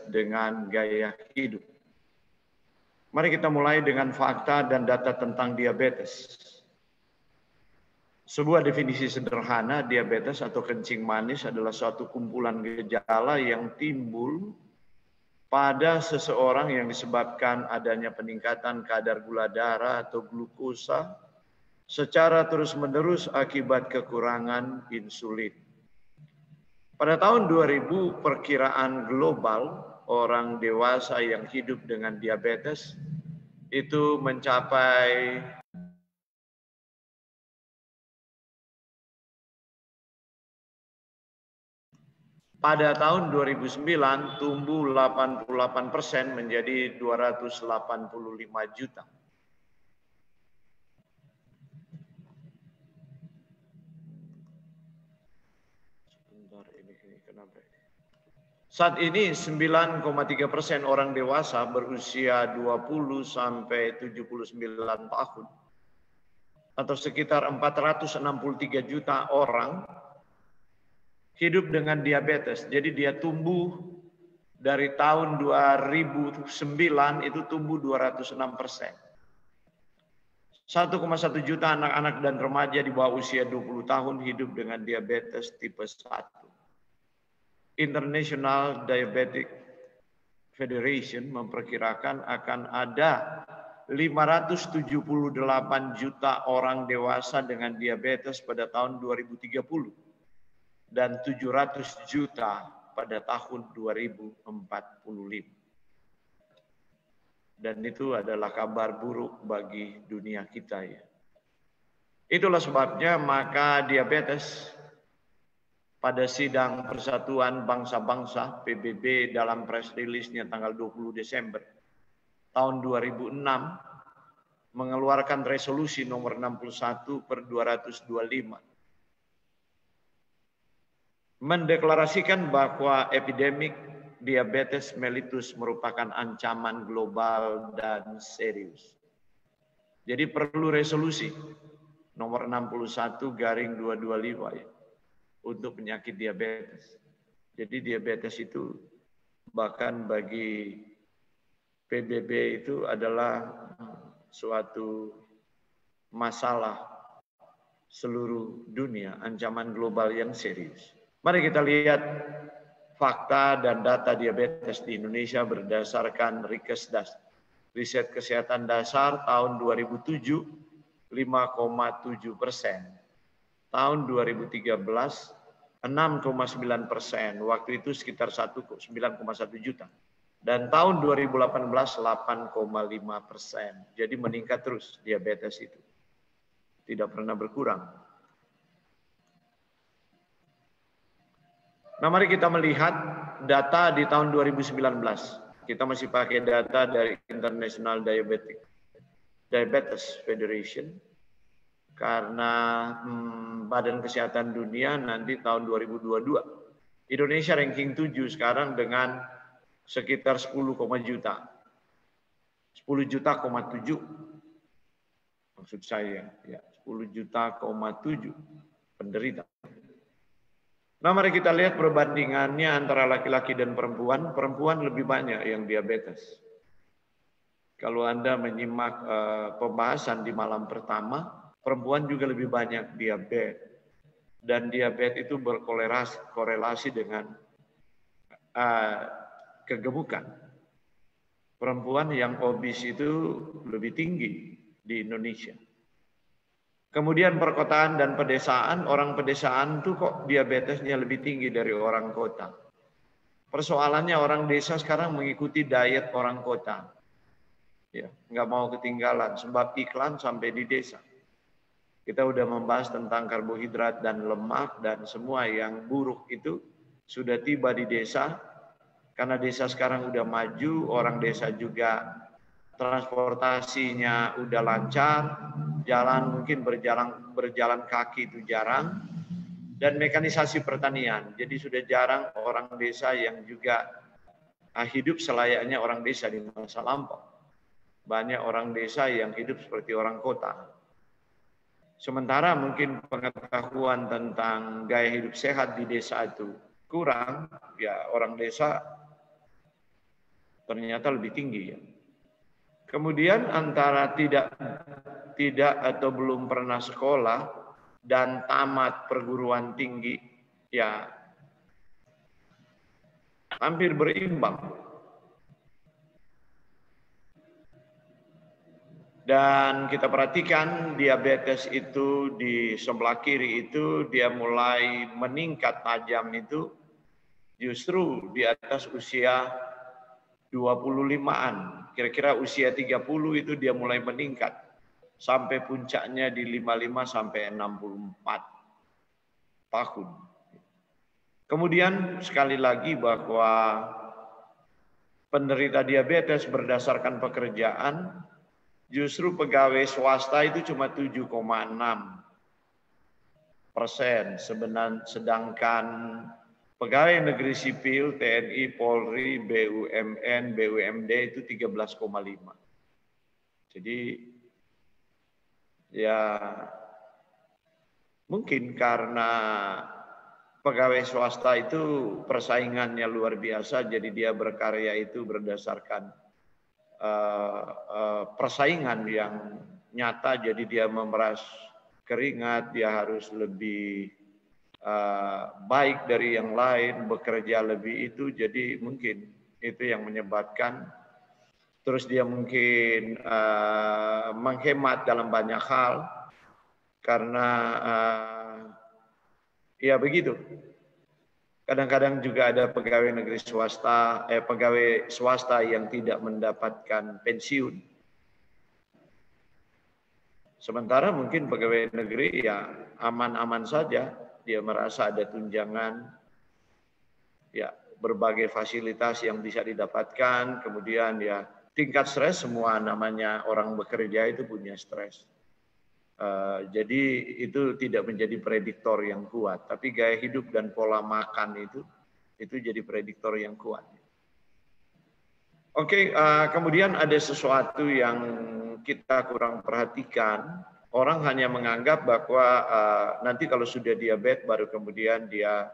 dengan gaya hidup. Mari kita mulai dengan fakta dan data tentang diabetes. Sebuah definisi sederhana, diabetes atau kencing manis adalah suatu kumpulan gejala yang timbul pada seseorang yang disebabkan adanya peningkatan kadar gula darah atau glukosa secara terus-menerus akibat kekurangan insulin. Pada tahun 2000, perkiraan global orang dewasa yang hidup dengan diabetes itu mencapai pada tahun 2009 tumbuh 88% menjadi 285 juta. Saat ini 9,3% orang dewasa berusia 20 sampai 79 tahun atau sekitar 463 juta orang hidup dengan diabetes. Jadi dia tumbuh dari tahun 2009 itu tumbuh 206%. 1,1 juta anak-anak dan remaja di bawah usia 20 tahun hidup dengan diabetes tipe 1. International Diabetic Federation memperkirakan akan ada 578 juta orang dewasa dengan diabetes pada tahun 2030 dan 700 juta pada tahun 2045. Dan itu adalah kabar buruk bagi dunia kita ya. Itulah sebabnya maka diabetes pada sidang Persatuan Bangsa-Bangsa PBB dalam press release-nya tanggal 20 Desember tahun 2006 mengeluarkan resolusi nomor 61/225 mendeklarasikan bahwa epidemik diabetes mellitus merupakan ancaman global dan serius. Jadi perlu resolusi nomor 61/225 ya, untuk penyakit diabetes. Jadi diabetes itu bahkan bagi PBB itu adalah suatu masalah seluruh dunia, ancaman global yang serius. Mari kita lihat fakta dan data diabetes di Indonesia berdasarkan Rikesdas. Riset Kesehatan Dasar tahun 2007, 5,7%. Tahun 2013, 6,9%. Waktu itu sekitar 9,1 juta. Dan tahun 2018, 8,5%. Jadi meningkat terus diabetes itu. Tidak pernah berkurang. Nah, mari kita melihat data di tahun 2019. Kita masih pakai data dari International Diabetes Federation. Karena Badan Kesehatan Dunia nanti tahun 2022. Indonesia ranking 7 sekarang dengan sekitar 10 juta. 10 juta,7 maksud saya ya, 10 juta,7 penderita. Nah, mari kita lihat perbandingannya antara laki-laki dan perempuan. Perempuan lebih banyak yang diabetes. Kalau Anda menyimak pembahasan di malam pertama, perempuan juga lebih banyak diabetes. Dan diabetes itu berkorelasi dengan kegemukan. Perempuan yang obes itu lebih tinggi di Indonesia. Kemudian perkotaan dan pedesaan, orang pedesaan itu kok diabetesnya lebih tinggi dari orang kota. Persoalannya orang desa sekarang mengikuti diet orang kota. Ya, nggak mau ketinggalan, sebab iklan sampai di desa. Kita udah membahas tentang karbohidrat dan lemak dan semua yang buruk itu sudah tiba di desa. Karena desa sekarang udah maju, orang desa juga transportasinya udah lancar, jalan mungkin berjalan kaki itu jarang, dan mekanisasi pertanian. Jadi sudah jarang orang desa yang juga hidup selayaknya orang desa di masa lampau. Banyak orang desa yang hidup seperti orang kota. Sementara mungkin pengetahuan tentang gaya hidup sehat di desa itu kurang, ya orang desa ternyata lebih tinggi ya. Kemudian antara tidak atau belum pernah sekolah dan tamat perguruan tinggi ya hampir berimbang. Dan kita perhatikan diabetes itu di sebelah kiri itu dia mulai meningkat tajam itu justru di atas usia 25-an. Kira-kira usia 30 itu dia mulai meningkat sampai puncaknya di 55 sampai 64 tahun. Kemudian sekali lagi bahwa penderita diabetes berdasarkan pekerjaan justru pegawai swasta itu cuma 7,6%, sedangkan pegawai negeri sipil, TNI, Polri, BUMN, BUMD itu 13,5%. Jadi ya mungkin karena pegawai swasta itu persaingannya luar biasa, jadi dia berkarya itu berdasarkan persaingan yang nyata, jadi dia memeras keringat, dia harus lebih baik dari yang lain, bekerja lebih itu, jadi mungkin itu yang menyebabkan. Terus dia mungkin menghemat dalam banyak hal karena ya begitu. Kadang-kadang juga ada pegawai negeri swasta, pegawai swasta yang tidak mendapatkan pensiun. Sementara mungkin pegawai negeri ya aman-aman saja, dia merasa ada tunjangan, ya berbagai fasilitas yang bisa didapatkan, kemudian ya tingkat stres semua namanya orang bekerja itu punya stres. Jadi itu tidak menjadi prediktor yang kuat, tapi gaya hidup dan pola makan itu jadi prediktor yang kuat. Oke, kemudian ada sesuatu yang kita kurang perhatikan. Orang hanya menganggap bahwa nanti kalau sudah diabetes baru kemudian dia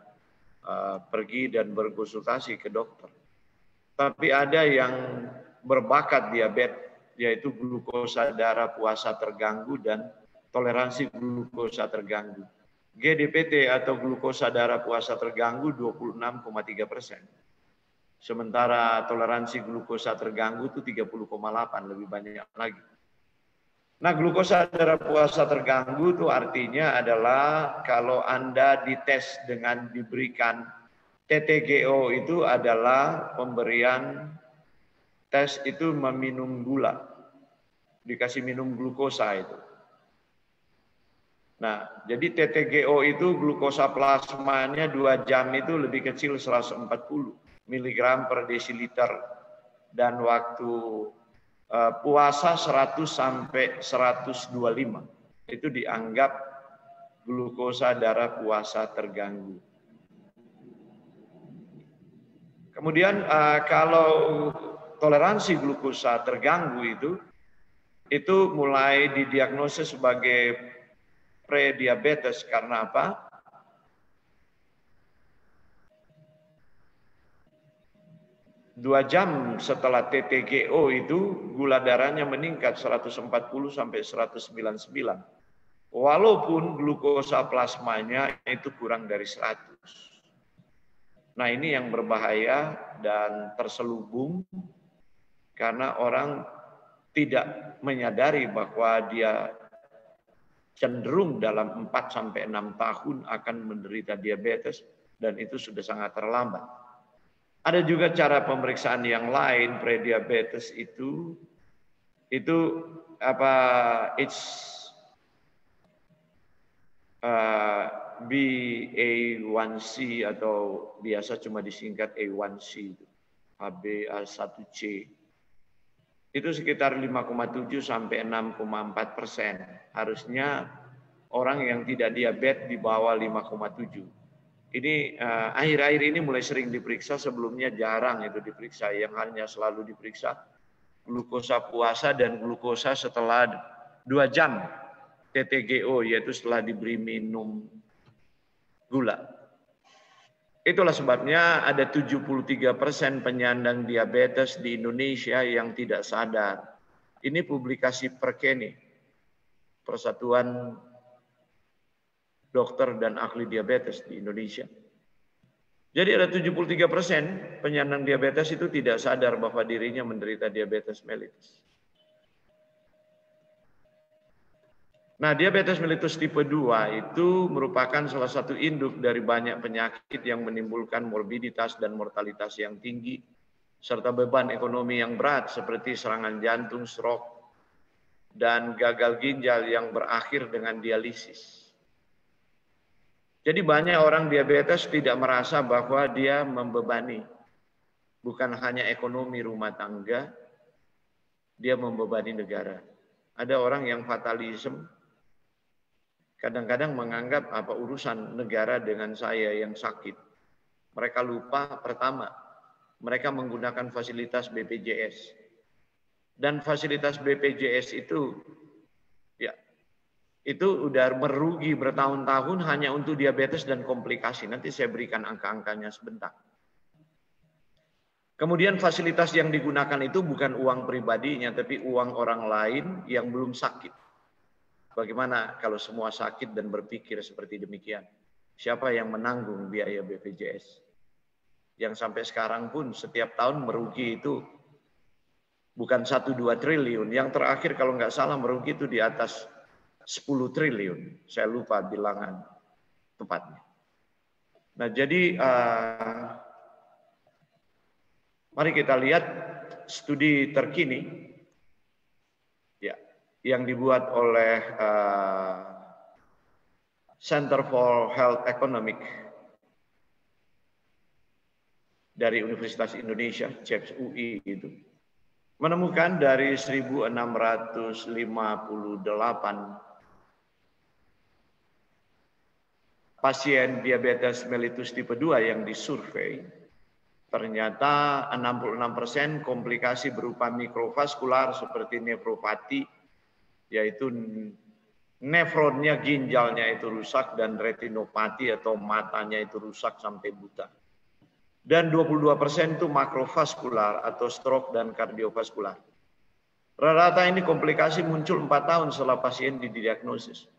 pergi dan berkonsultasi ke dokter. Tapi ada yang berbakat diabetes, yaitu glukosa darah puasa terganggu dan toleransi glukosa terganggu. GDPT atau glukosa darah puasa terganggu 26,3%. Sementara toleransi glukosa terganggu itu 30,8, lebih banyak lagi. Nah, glukosa darah puasa terganggu itu artinya adalah kalau Anda dites dengan diberikan TTGO itu adalah pemberian tes itu meminum gula. Dikasih minum glukosa itu. Nah, jadi TTGO itu glukosa plasmanya 2 jam itu lebih kecil 140 mg per desiliter dan waktu puasa 100 sampai 125 itu dianggap glukosa darah puasa terganggu. Kemudian kalau toleransi glukosa terganggu itu mulai didiagnosis sebagai prediabetes karena apa? Dua jam setelah TTGO itu gula darahnya meningkat 140 sampai 199. Walaupun glukosa plasmanya itu kurang dari 100. Nah, ini yang berbahaya dan terselubung karena orang tidak menyadari bahwa dia cenderung dalam 4 sampai 6 tahun akan menderita diabetes dan itu sudah sangat terlambat. Ada juga cara pemeriksaan yang lain prediabetes itu BA1C atau biasa cuma disingkat A1C, HbA1c. Itu sekitar 5,7 sampai 6,4%. Harusnya orang yang tidak diabetes di bawah 5,7. Ini akhir-akhir ini mulai sering diperiksa, sebelumnya jarang itu diperiksa. Yang hanya selalu diperiksa glukosa puasa dan glukosa setelah 2 jam TTGO, yaitu setelah diberi minum gula. Itulah sebabnya ada 73% penyandang diabetes di Indonesia yang tidak sadar. Ini publikasi Perkeni, Persatuan Dokter dan Ahli Diabetes di Indonesia. Jadi ada 73% penyandang diabetes itu tidak sadar bahwa dirinya menderita diabetes mellitus. Nah, diabetes mellitus tipe 2 itu merupakan salah satu induk dari banyak penyakit yang menimbulkan morbiditas dan mortalitas yang tinggi, serta beban ekonomi yang berat seperti serangan jantung, stroke, dan gagal ginjal yang berakhir dengan dialisis. Jadi banyak orang diabetes tidak merasa bahwa dia membebani. Bukan hanya ekonomi rumah tangga, dia membebani negara. Ada orang yang fatalisme, kadang-kadang menganggap apa urusan negara dengan saya yang sakit. Mereka lupa, pertama, mereka menggunakan fasilitas BPJS. Dan fasilitas BPJS itu, ya, itu udah merugi bertahun-tahun hanya untuk diabetes dan komplikasi. Nanti saya berikan angka-angkanya sebentar. Kemudian fasilitas yang digunakan itu bukan uang pribadinya, tapi uang orang lain yang belum sakit. Bagaimana kalau semua sakit dan berpikir seperti demikian? Siapa yang menanggung biaya BPJS? Yang sampai sekarang pun setiap tahun merugi itu bukan 1-2 triliun. Yang terakhir kalau nggak salah merugi itu di atas 10 triliun. Saya lupa bilangan tepatnya. Nah jadi mari kita lihat studi terkini yang dibuat oleh Center for Health Economics dari Universitas Indonesia, CEPS UI itu, menemukan dari 1.658 pasien diabetes mellitus tipe 2 yang disurvei, ternyata 66% komplikasi berupa mikrovaskular seperti nefropati, yaitu nefronnya, ginjalnya itu rusak, dan retinopati atau matanya itu rusak sampai buta. Dan 22% itu makrovaskular atau stroke dan kardiovaskular. Rata-rata ini komplikasi muncul 4 tahun setelah pasien didiagnosis.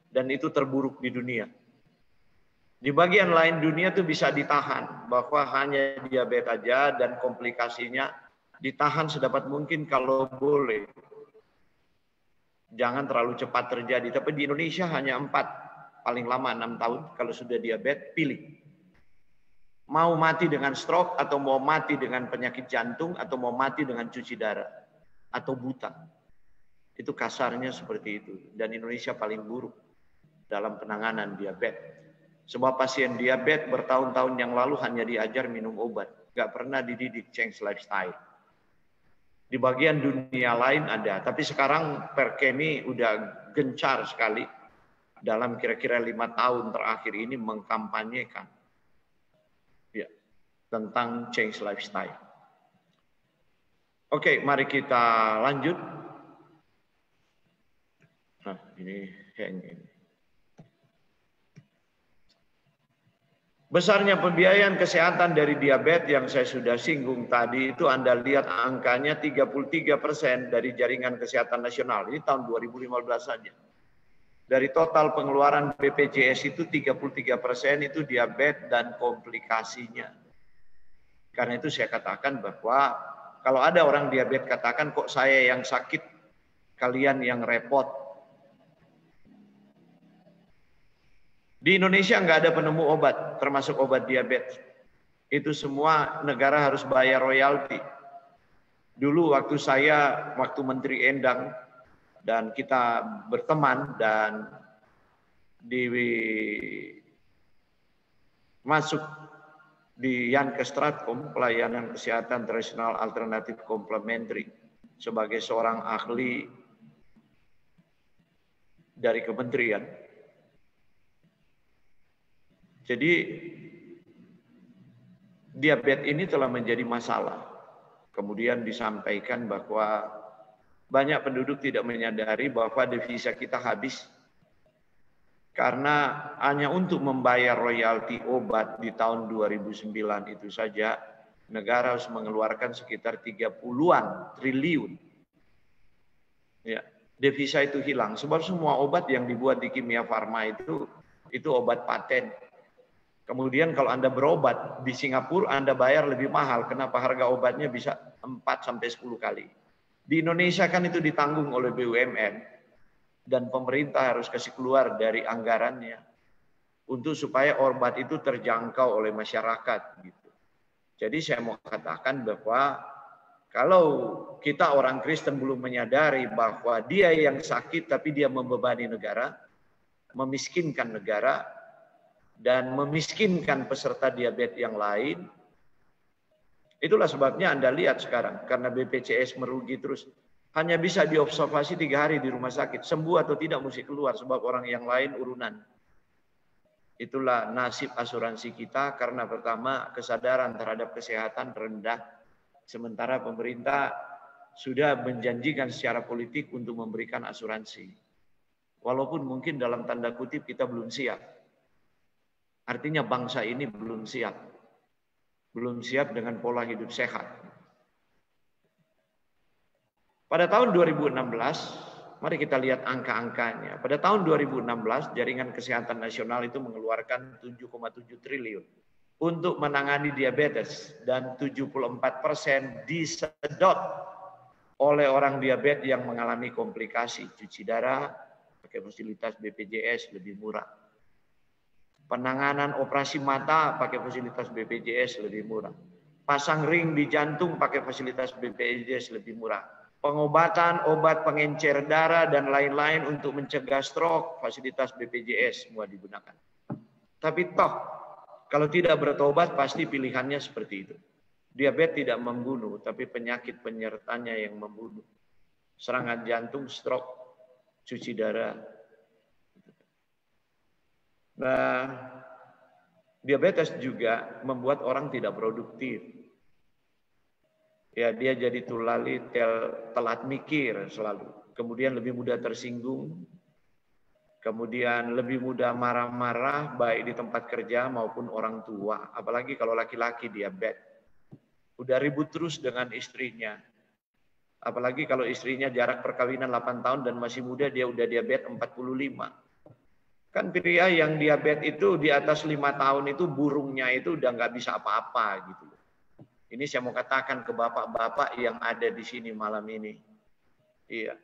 Dan itu terburuk di dunia. Di bagian lain dunia itu bisa ditahan, bahwa hanya diabetes aja dan komplikasinya ditahan sedapat mungkin kalau boleh. Jangan terlalu cepat terjadi. Tapi di Indonesia hanya 4, paling lama 6 tahun. Kalau sudah diabetes, pilih. Mau mati dengan stroke, atau mau mati dengan penyakit jantung, atau mau mati dengan cuci darah, atau buta. Itu kasarnya seperti itu. Dan Indonesia paling buruk dalam penanganan diabetes. Semua pasien diabetes bertahun-tahun yang lalu hanya diajar minum obat. Nggak pernah dididik change lifestyle. Di bagian dunia lain ada, tapi sekarang Perkeni udah gencar sekali dalam kira-kira 5 tahun terakhir ini mengkampanyekan ya, tentang change lifestyle. Oke, mari kita lanjut. Nah, ini hang ini. Besarnya pembiayaan kesehatan dari diabetes yang saya sudah singgung tadi itu Anda lihat angkanya 33% dari jaringan kesehatan nasional. Ini tahun 2015 saja. Dari total pengeluaran BPJS itu 33% itu diabetes dan komplikasinya. Karena itu saya katakan bahwa kalau ada orang diabetes katakan kok saya yang sakit, kalian yang repot. Di Indonesia nggak ada penemu obat, termasuk obat diabetes. Itu semua negara harus bayar royalti. Dulu waktu Menteri Endang, dan kita berteman dan masuk di Yankes-Stratkom, pelayanan kesehatan tradisional alternatif komplementari, sebagai seorang ahli dari kementerian. Jadi diabetes ini telah menjadi masalah. Kemudian disampaikan bahwa banyak penduduk tidak menyadari bahwa devisa kita habis Karena hanya untuk membayar royalti obat di tahun 2009 itu saja, negara harus mengeluarkan sekitar 30-an triliun. Ya, devisa itu hilang. Sebab semua obat yang dibuat di Kimia Farma itu obat paten. Kemudian kalau Anda berobat di Singapura, Anda bayar lebih mahal. Kenapa? Harga obatnya bisa 4-10 kali. Di Indonesia kan itu ditanggung oleh BUMN. Dan pemerintah harus kasih keluar dari anggarannya untuk supaya obat itu terjangkau oleh masyarakat gitu. Jadi saya mau katakan bahwa kalau kita orang Kristen belum menyadari bahwa dia yang sakit tapi dia membebani negara, memiskinkan negara dan memiskinkan peserta diabetes yang lain, itulah sebabnya Anda lihat sekarang karena BPJS merugi terus. Hanya bisa diobservasi 3 hari di rumah sakit. Sembuh atau tidak mesti keluar sebab orang yang lain urunan. Itulah nasib asuransi kita karena pertama kesadaran terhadap kesehatan rendah. Sementara pemerintah sudah menjanjikan secara politik untuk memberikan asuransi. Walaupun mungkin dalam tanda kutip kita belum siap. Artinya bangsa ini belum siap. Belum siap dengan pola hidup sehat. Pada tahun 2016, mari kita lihat angka-angkanya. Pada tahun 2016, Jaringan Kesehatan Nasional itu mengeluarkan 7,7 triliun untuk menangani diabetes dan 74% disedot oleh orang diabetes yang mengalami komplikasi. Cuci darah, pakai fasilitas BPJS lebih murah. Penanganan operasi mata pakai fasilitas BPJS lebih murah. Pasang ring di jantung pakai fasilitas BPJS lebih murah. Pengobatan, obat pengencer darah, dan lain-lain untuk mencegah stroke, fasilitas BPJS semua digunakan. Tapi toh, kalau tidak bertobat pasti pilihannya seperti itu. Diabetes tidak membunuh, tapi penyakit penyertanya yang membunuh. Serangan jantung, stroke, cuci darah. Nah, diabetes juga membuat orang tidak produktif. Ya, dia jadi tulali, telat mikir selalu. Kemudian lebih mudah tersinggung. Kemudian lebih mudah marah-marah baik di tempat kerja maupun orang tua. Apalagi kalau laki-laki diabetes. Udah ribut terus dengan istrinya. Apalagi kalau istrinya jarak perkawinan 8 tahun dan masih muda, dia udah diabetes 45. Kan pria yang diabetes itu di atas 5 tahun itu burungnya itu udah nggak bisa apa-apa gitu. Ini saya mau katakan ke bapak-bapak yang ada di sini malam ini. Iya.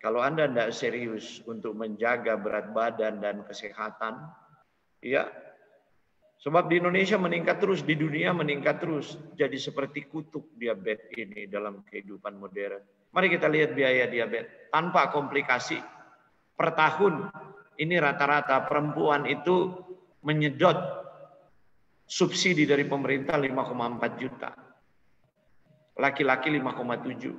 Kalau Anda tidak serius untuk menjaga berat badan dan kesehatan, iya. Sebab di Indonesia meningkat terus, di dunia meningkat terus. Jadi seperti kutub diabetes ini dalam kehidupan modern. Mari kita lihat biaya diabetes. Tanpa komplikasi, per tahun ini rata-rata perempuan itu menyedot subsidi dari pemerintah 5,4 juta. Laki-laki 5,7.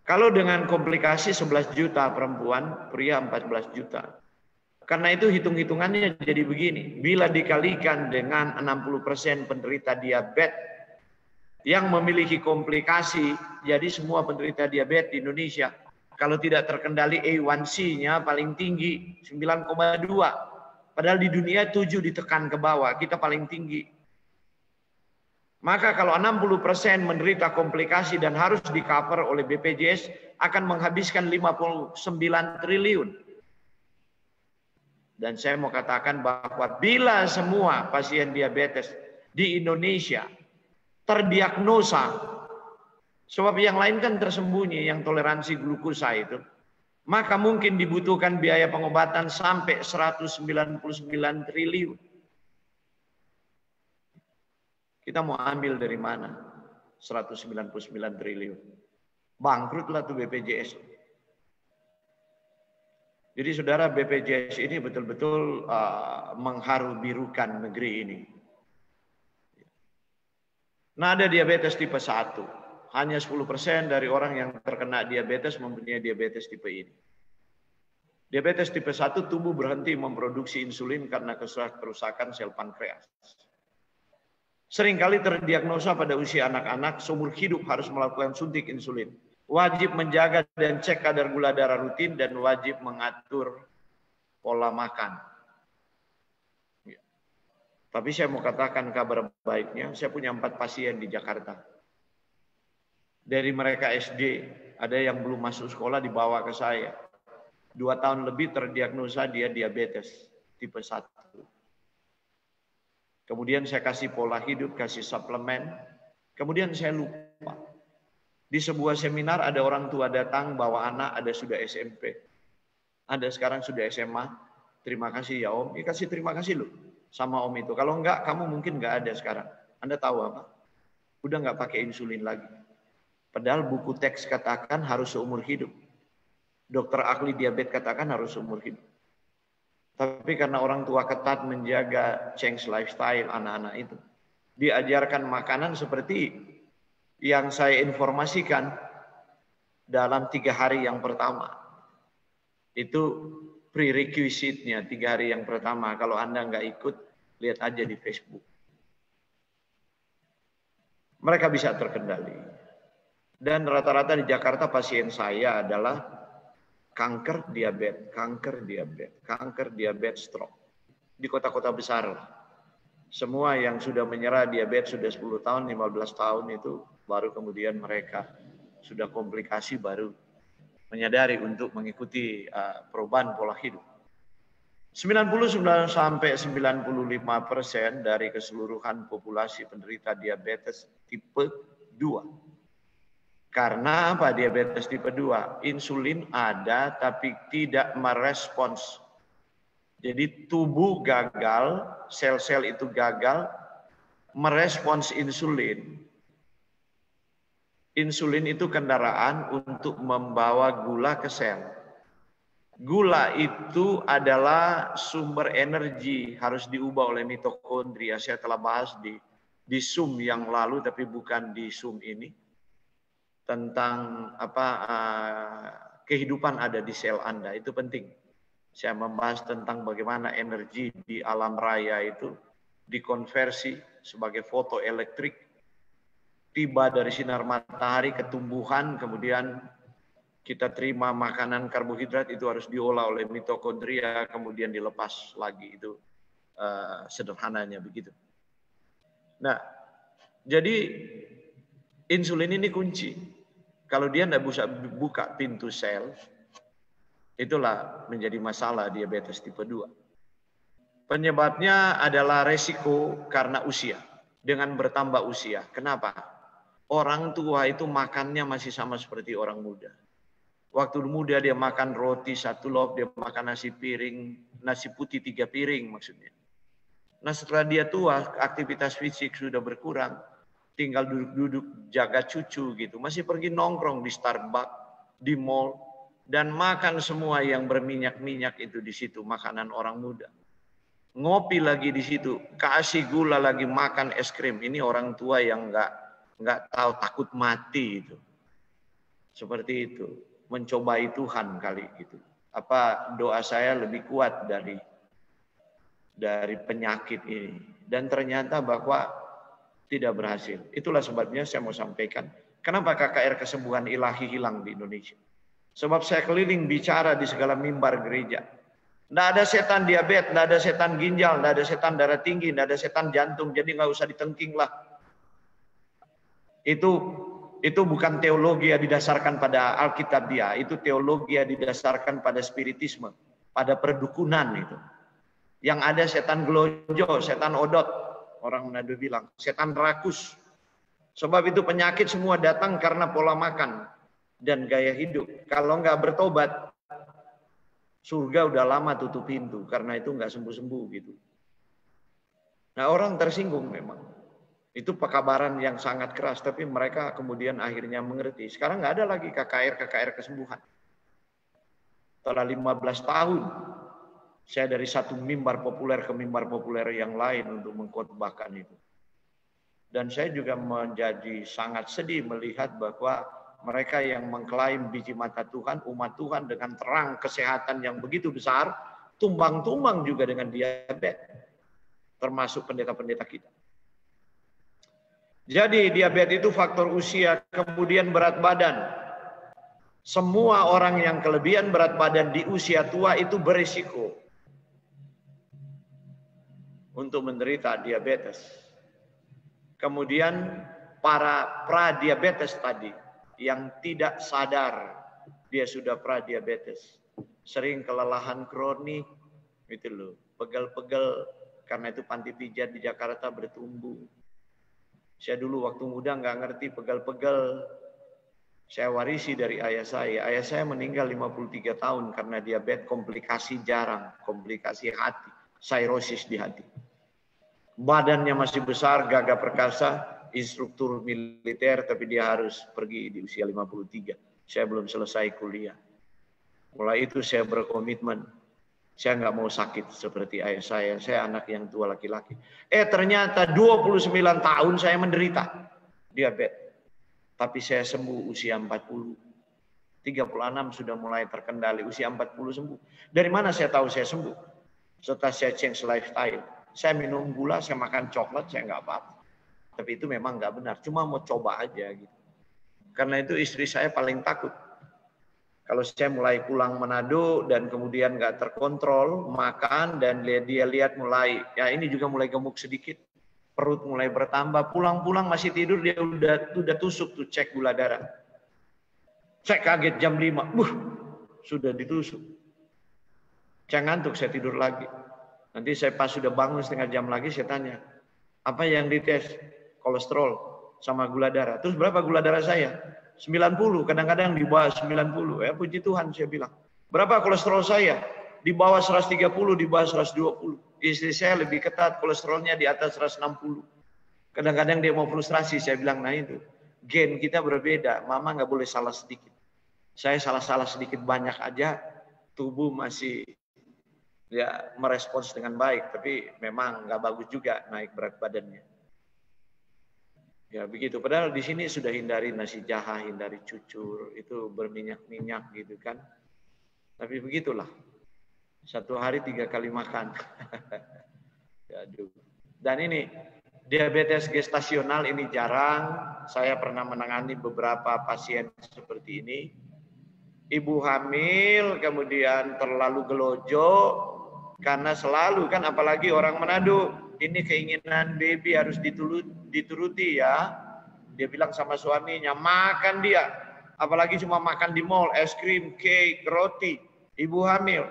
Kalau dengan komplikasi 11 juta perempuan, pria 14 juta. Karena itu hitung-hitungannya jadi begini. Bila dikalikan dengan 60% penderita diabetes yang memiliki komplikasi, jadi semua penderita diabetes di Indonesia, kalau tidak terkendali A1C-nya paling tinggi 9,2. Padahal di dunia 7 ditekan ke bawah, kita paling tinggi. Maka kalau 60% menderita komplikasi dan harus di-cover oleh BPJS akan menghabiskan 59 triliun. Dan saya mau katakan bahwa bila semua pasien diabetes di Indonesia terdiagnosa, sebab yang lain kan tersembunyi, yang toleransi glukosa itu, maka mungkin dibutuhkan biaya pengobatan sampai 199 triliun. Kita mau ambil dari mana 199 triliun? Bangkrutlah tuh BPJS. Jadi saudara, BPJS ini betul-betul mengharu-birukan negeri ini. Nah, ada diabetes tipe 1. Hanya 10% dari orang yang terkena diabetes mempunyai diabetes tipe ini. Diabetes tipe 1 tubuh berhenti memproduksi insulin karena kerusakan sel pankreas. Seringkali terdiagnosa pada usia anak-anak, seumur hidup harus melakukan suntik insulin. Wajib menjaga dan cek kadar gula darah rutin dan wajib mengatur pola makan. Ya. Tapi saya mau katakan kabar baiknya, saya punya 4 pasien di Jakarta. Dari mereka SD, ada yang belum masuk sekolah dibawa ke saya. 2 tahun lebih terdiagnosa dia diabetes tipe 1. Kemudian saya kasih pola hidup, kasih suplemen. Kemudian saya lupa. Di sebuah seminar ada orang tua datang bawa anak, ada sudah SMP. Ada sekarang sudah SMA. Terima kasih ya Om. Ya kasih terima kasih loh sama Om itu. Kalau enggak, kamu mungkin enggak ada sekarang. Anda tahu apa? Udah enggak pakai insulin lagi. Padahal buku teks katakan harus seumur hidup. Dokter ahli diabetes katakan harus seumur hidup. Tapi karena orang tua ketat menjaga change lifestyle anak-anak itu, diajarkan makanan seperti yang saya informasikan dalam 3 hari yang pertama. Itu prerequisite-nya 3 hari yang pertama. Kalau Anda nggak ikut, lihat aja di Facebook. Mereka bisa terkendali. Dan rata-rata di Jakarta pasien saya adalah kanker diabetes, stroke. Di kota-kota besar. Semua yang sudah menyerah diabetes sudah 10 tahun, 15 tahun itu baru kemudian mereka sudah komplikasi baru menyadari untuk mengikuti perubahan pola hidup. 99 sampai 95% dari keseluruhan populasi penderita diabetes tipe 2. Karena apa diabetes tipe 2? Insulin ada tapi tidak merespons. Jadi tubuh gagal, sel-sel itu gagal merespons insulin. Insulin itu kendaraan untuk membawa gula ke sel. Gula itu adalah sumber energi, harus diubah oleh mitokondria. Saya telah bahas di Zoom yang lalu, tapi bukan di Zoom ini. Tentang kehidupan ada di sel Anda, itu penting. Saya membahas tentang bagaimana energi di alam raya itu dikonversi sebagai fotoelektrik, tiba dari sinar matahari ke tumbuhan, kemudian kita terima makanan karbohidrat itu harus diolah oleh mitokondria, kemudian dilepas lagi. Itu sederhananya begitu. Nah, jadi insulin ini kunci. Kalau dia tidak bisa buka pintu sel, itulah menjadi masalah diabetes tipe 2. Penyebabnya adalah resiko karena usia. Dengan bertambah usia. Kenapa? Orang tua itu makannya masih sama seperti orang muda. Waktu muda dia makan roti 1 lop, dia makan nasi putih 3 piring maksudnya. Nah setelah dia tua, aktivitas fisik sudah berkurang. Tinggal duduk-duduk jaga cucu gitu. Masih pergi nongkrong di Starbucks, di mall, dan makan semua yang berminyak-minyak itu di situ, makanan orang muda. Ngopi lagi di situ, kasih gula lagi, makan es krim. Ini orang tua yang nggak tahu, takut mati itu. Seperti itu, mencobai Tuhan kali gitu. Apa doa saya lebih kuat dari penyakit ini. Dan ternyata bahwa tidak berhasil. Itulah sebabnya saya mau sampaikan. Kenapa KKR Kesembuhan Ilahi hilang di Indonesia? Sebab saya keliling bicara di segala mimbar gereja. Tidak ada setan diabetes, tidak ada setan ginjal, tidak ada setan darah tinggi, tidak ada setan jantung. Jadi nggak usah ditengking lah. Itu bukan teologi yang didasarkan pada Alkitabiah. Itu teologi yang didasarkan pada spiritisme, pada perdukunan itu. Yang ada setan gelojo, setan odot. Orang Manado bilang, setan rakus. Sebab itu penyakit semua datang karena pola makan dan gaya hidup. Kalau nggak bertobat, surga udah lama tutup pintu. Karena itu nggak sembuh-sembuh gitu. Nah orang tersinggung memang. Itu pekabaran yang sangat keras. Tapi mereka kemudian akhirnya mengerti. Sekarang nggak ada lagi KKR kesembuhan. Setelah 15 tahun. Saya dari satu mimbar populer ke mimbar populer yang lain untuk mengkhotbahkan itu. Dan saya juga menjadi sangat sedih melihat bahwa mereka yang mengklaim biji mata Tuhan, umat Tuhan dengan terang kesehatan yang begitu besar, tumbang-tumbang juga dengan diabetes. Termasuk pendeta-pendeta kita. Jadi diabetes itu faktor usia, kemudian berat badan. Semua orang yang kelebihan berat badan di usia tua itu berisiko. untuk menderita diabetes. Kemudian para pradiabetes tadi yang tidak sadar dia sudah pradiabetes, sering kelelahan kronik, gitu loh, pegel-pegel, karena itu panti pijat di Jakarta bertumbuh. Saya dulu waktu muda nggak ngerti pegel-pegel, saya warisi dari ayah saya. Ayah saya meninggal 53 tahun karena diabetes, komplikasi jarang, komplikasi hati, sirosis di hati. Badannya masih besar, gagah perkasa, instruktur militer, tapi dia harus pergi di usia 53. Saya belum selesai kuliah. Mulai itu saya berkomitmen, saya nggak mau sakit seperti ayah saya anak yang tua laki-laki. Ternyata 29 tahun saya menderita diabetes. Tapi saya sembuh usia 40. 36 sudah mulai terkendali, usia 40 sembuh. Dari mana saya tahu saya sembuh? Setelah saya change lifestyle. Saya minum gula, saya makan coklat, saya nggak apa-apa. Tapi itu memang nggak benar, cuma mau coba aja gitu. Karena itu istri saya paling takut. Kalau saya mulai pulang Manado dan kemudian nggak terkontrol, makan dan dia lihat mulai, ya ini juga mulai gemuk sedikit. Perut mulai bertambah, pulang-pulang masih tidur, dia udah tusuk tuh cek gula darah. Saya kaget jam 5, sudah ditusuk. Saya ngantuk, saya tidur lagi. Nanti saya pas sudah bangun setengah jam lagi, saya tanya, apa yang dites? Kolesterol sama gula darah. Terus berapa gula darah saya? 90, kadang-kadang di bawah 90. Ya puji Tuhan saya bilang. Berapa kolesterol saya? Di bawah 130, di bawah 120. Istri saya lebih ketat, kolesterolnya di atas 160. Kadang-kadang dia mau frustrasi, saya bilang, nah itu. Gen kita berbeda, mama nggak boleh salah sedikit. Saya salah-salah sedikit banyak aja, tubuh masih ya merespons dengan baik, tapi memang nggak bagus juga naik berat badannya. Ya begitu, padahal di sini sudah hindari nasi jaha, hindari cucur, itu berminyak-minyak gitu kan. Tapi begitulah. Satu hari 3 kali makan. Dan ini diabetes gestasional ini jarang. Saya pernah menangani beberapa pasien seperti ini. Ibu hamil kemudian terlalu gelojo karena selalu kan, apalagi orang Manado, ini keinginan baby harus dituruti ya. Dia bilang sama suaminya, makan dia. Apalagi cuma makan di mall, es krim, cake, roti. Ibu hamil.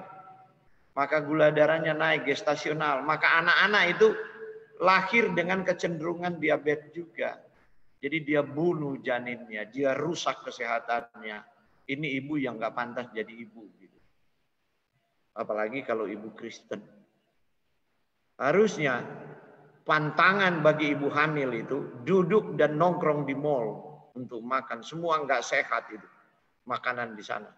Maka gula darahnya naik, gestasional. Maka anak-anak itu lahir dengan kecenderungan diabetes juga. Jadi dia bunuh janinnya, dia rusak kesehatannya. Ini ibu yang nggak pantas jadi ibu. Gitu. Apalagi kalau ibu Kristen. Harusnya pantangan bagi ibu hamil itu duduk dan nongkrong di mall untuk makan. Semua nggak sehat itu makanan di sana.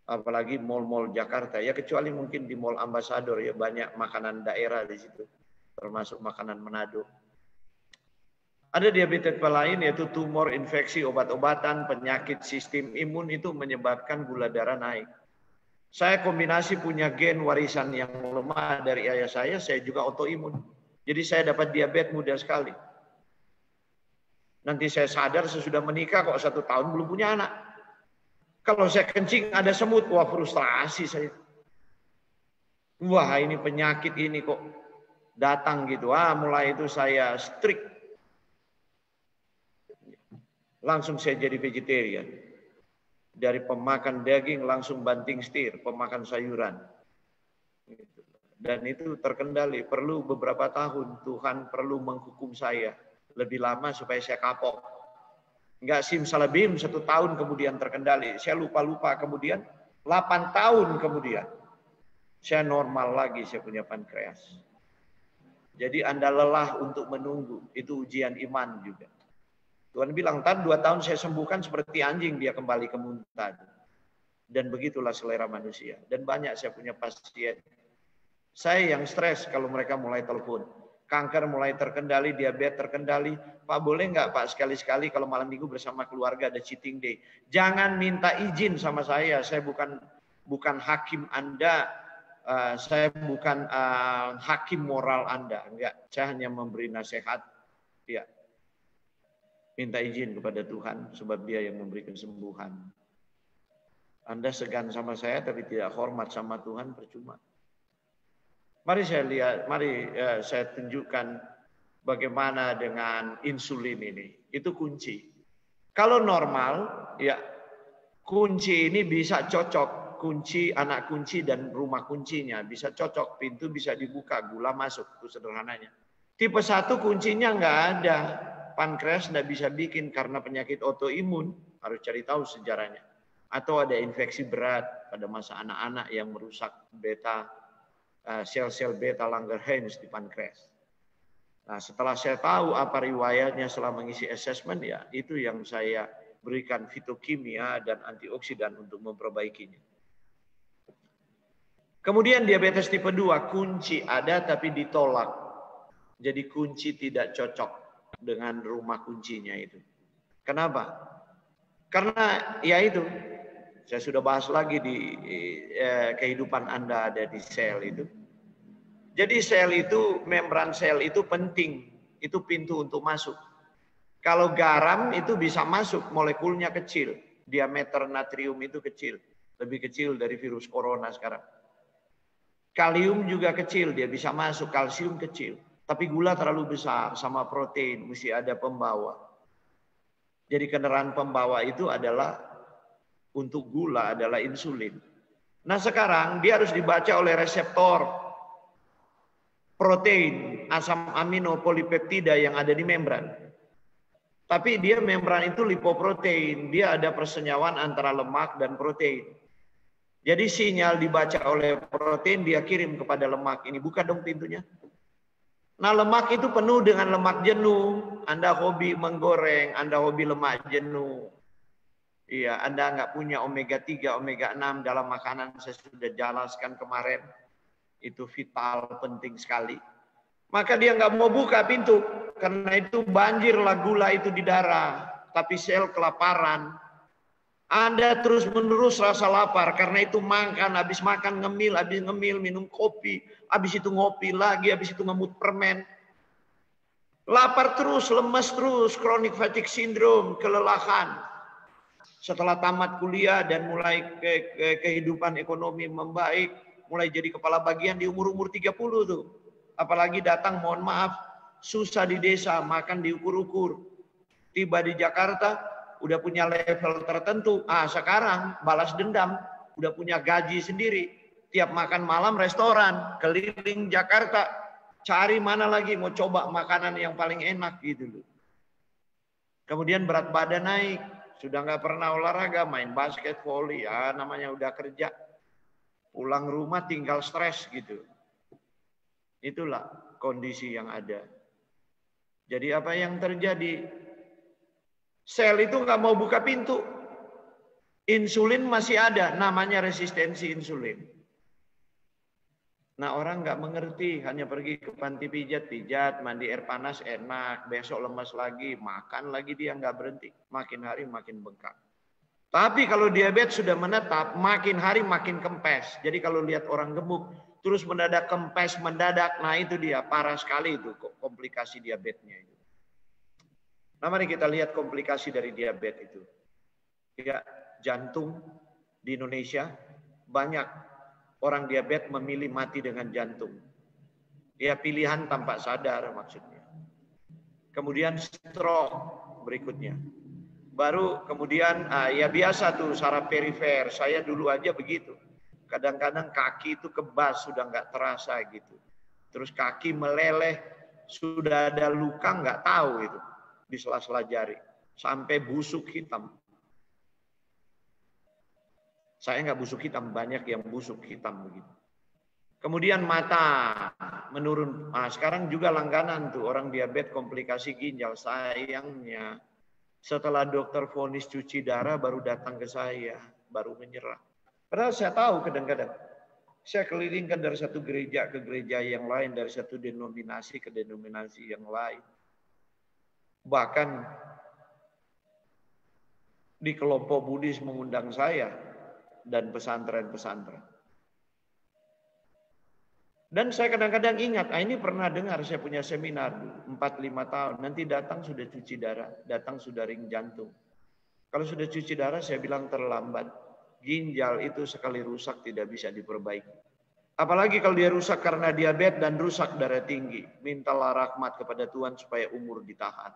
Apalagi mall-mall Jakarta, ya kecuali mungkin di Mall Ambassador ya banyak makanan daerah di situ, termasuk makanan Manado. Ada diabetes lain yaitu tumor, infeksi, obat-obatan, penyakit sistem imun itu menyebabkan gula darah naik. Saya kombinasi punya gen warisan yang lemah dari ayah saya juga autoimun. Jadi saya dapat diabetes muda sekali. Nanti saya sadar sesudah menikah kok 1 tahun belum punya anak. Kalau saya kencing ada semut, wah frustrasi saya. Wah ini penyakit ini kok datang gitu. Mulai itu saya strict. Langsung saya jadi vegetarian. Dari pemakan daging langsung banting setir, pemakan sayuran. Dan itu terkendali. Perlu beberapa tahun Tuhan perlu menghukum saya lebih lama supaya saya kapok. Enggak simsalabim 1 tahun kemudian terkendali. Saya lupa-lupa kemudian 8 tahun kemudian saya normal lagi, saya punya pankreas. Jadi Anda lelah untuk menunggu, itu ujian iman juga. Tuhan bilang, "Tan 2 tahun saya sembuhkan seperti anjing dia kembali ke muntah." Dan begitulah selera manusia. Dan banyak saya punya pasien. Saya yang stres kalau mereka mulai telepon. Kanker mulai terkendali, diabetes terkendali. Pak boleh nggak Pak sekali-sekali kalau malam minggu bersama keluarga ada cheating day. Jangan minta izin sama saya bukan hakim Anda, saya bukan hakim moral Anda. Enggak, saya hanya memberi nasihat. Ya, minta izin kepada Tuhan sebab Dia yang memberi kesembuhan. Anda segan sama saya tapi tidak hormat sama Tuhan percuma. Mari saya lihat, mari saya tunjukkan bagaimana dengan insulin ini. Itu kunci. Kalau normal, ya kunci ini bisa cocok. Kunci, anak kunci dan rumah kuncinya bisa cocok. Pintu bisa dibuka, gula masuk. Itu sederhananya. Tipe 1 kuncinya nggak ada. Pankreas nggak bisa bikin karena penyakit autoimun. Harus cari tahu sejarahnya. Atau ada infeksi berat pada masa anak-anak yang merusak sel-sel beta Langerhans di pankreas. Nah, setelah saya tahu apa riwayatnya setelah mengisi asesmen, ya itu yang saya berikan fitokimia dan antioksidan untuk memperbaikinya. Kemudian diabetes tipe 2, kunci ada tapi ditolak. Jadi kunci tidak cocok dengan rumah kuncinya itu. Kenapa? Karena ya itu, saya sudah bahas lagi di kehidupan Anda ada di sel itu. Jadi sel itu, membran sel itu penting. Itu pintu untuk masuk. Kalau garam itu bisa masuk, molekulnya kecil. Diameter natrium itu kecil. Lebih kecil dari virus corona sekarang. Kalium juga kecil, dia bisa masuk. Kalsium kecil. Tapi gula terlalu besar sama protein. Mesti ada pembawa. Jadi kendaraan pembawa itu adalah untuk gula adalah insulin. Nah sekarang dia harus dibaca oleh reseptor protein, asam amino, polipeptida yang ada di membran. Tapi dia membran itu lipoprotein, dia ada persenyawaan antara lemak dan protein. Jadi sinyal dibaca oleh protein dia kirim kepada lemak. Ini buka dong pintunya. Nah lemak itu penuh dengan lemak jenuh. Anda hobi menggoreng, Anda hobi lemak jenuh. Iya, Anda nggak punya omega 3, omega 6 dalam makanan, saya sudah jelaskan kemarin. Itu vital, penting sekali. Maka dia nggak mau buka pintu. Karena itu banjirlah gula itu di darah. Tapi sel kelaparan. Anda terus menerus rasa lapar. Karena itu makan, habis makan ngemil, habis ngemil minum kopi. Habis itu ngopi lagi, habis itu ngemut permen. Lapar terus, lemes terus, chronic fatigue syndrome, kelelahan. Setelah tamat kuliah dan mulai kehidupan ekonomi membaik, mulai jadi kepala bagian di umur-umur 30 tuh. Apalagi datang, mohon maaf, susah di desa, makan diukur-ukur. Tiba di Jakarta, udah punya level tertentu. Sekarang balas dendam, udah punya gaji sendiri. Tiap makan malam restoran, keliling Jakarta, cari mana lagi mau coba makanan yang paling enak gitu loh. Kemudian berat badan naik, sudah nggak pernah olahraga, main basket, volley, ya namanya udah kerja. Pulang rumah tinggal stres gitu. Itulah kondisi yang ada. Jadi apa yang terjadi? Sel itu nggak mau buka pintu. Insulin masih ada, namanya resistensi insulin. Nah orang nggak mengerti, hanya pergi ke panti pijat, mandi air panas enak, besok lemas lagi, makan lagi dia nggak berhenti. Makin hari makin bengkak. Tapi kalau diabetes sudah menetap, makin hari makin kempes. Jadi kalau lihat orang gemuk, terus mendadak kempes, mendadak, nah itu dia, parah sekali itu komplikasi diabetesnya itu. Nah mari kita lihat komplikasi dari diabetes itu. Ya, jantung di Indonesia, banyak orang diabetes memilih mati dengan jantung. Ya pilihan tanpa sadar maksudnya. Kemudian stroke berikutnya. Baru kemudian ya biasa tuh saraf perifer. Saya dulu aja begitu. Kadang-kadang kaki itu kebas sudah nggak terasa gitu. Terus kaki meleleh, sudah ada luka nggak tahu itu di sela-sela jari. Sampai busuk hitam. Saya nggak busuk hitam, banyak yang busuk hitam begitu. Kemudian mata menurun. Sekarang juga langganan tuh orang diabetes komplikasi ginjal. Sayangnya setelah dokter vonis cuci darah baru datang ke saya, baru menyerah. Padahal saya tahu kadang-kadang. Saya kelilingkan dari satu gereja ke gereja yang lain, dari satu denominasi ke denominasi yang lain. Bahkan di kelompok Buddhis mengundang saya dan pesantren-pesantren. Dan saya kadang-kadang ingat, ini pernah dengar saya punya seminar 4-5 tahun, nanti datang sudah cuci darah, datang sudah ring jantung. Kalau sudah cuci darah saya bilang terlambat. Ginjal itu sekali rusak tidak bisa diperbaiki. Apalagi kalau dia rusak karena diabetes dan rusak darah tinggi. Mintalah rahmat kepada Tuhan supaya umur ditahan.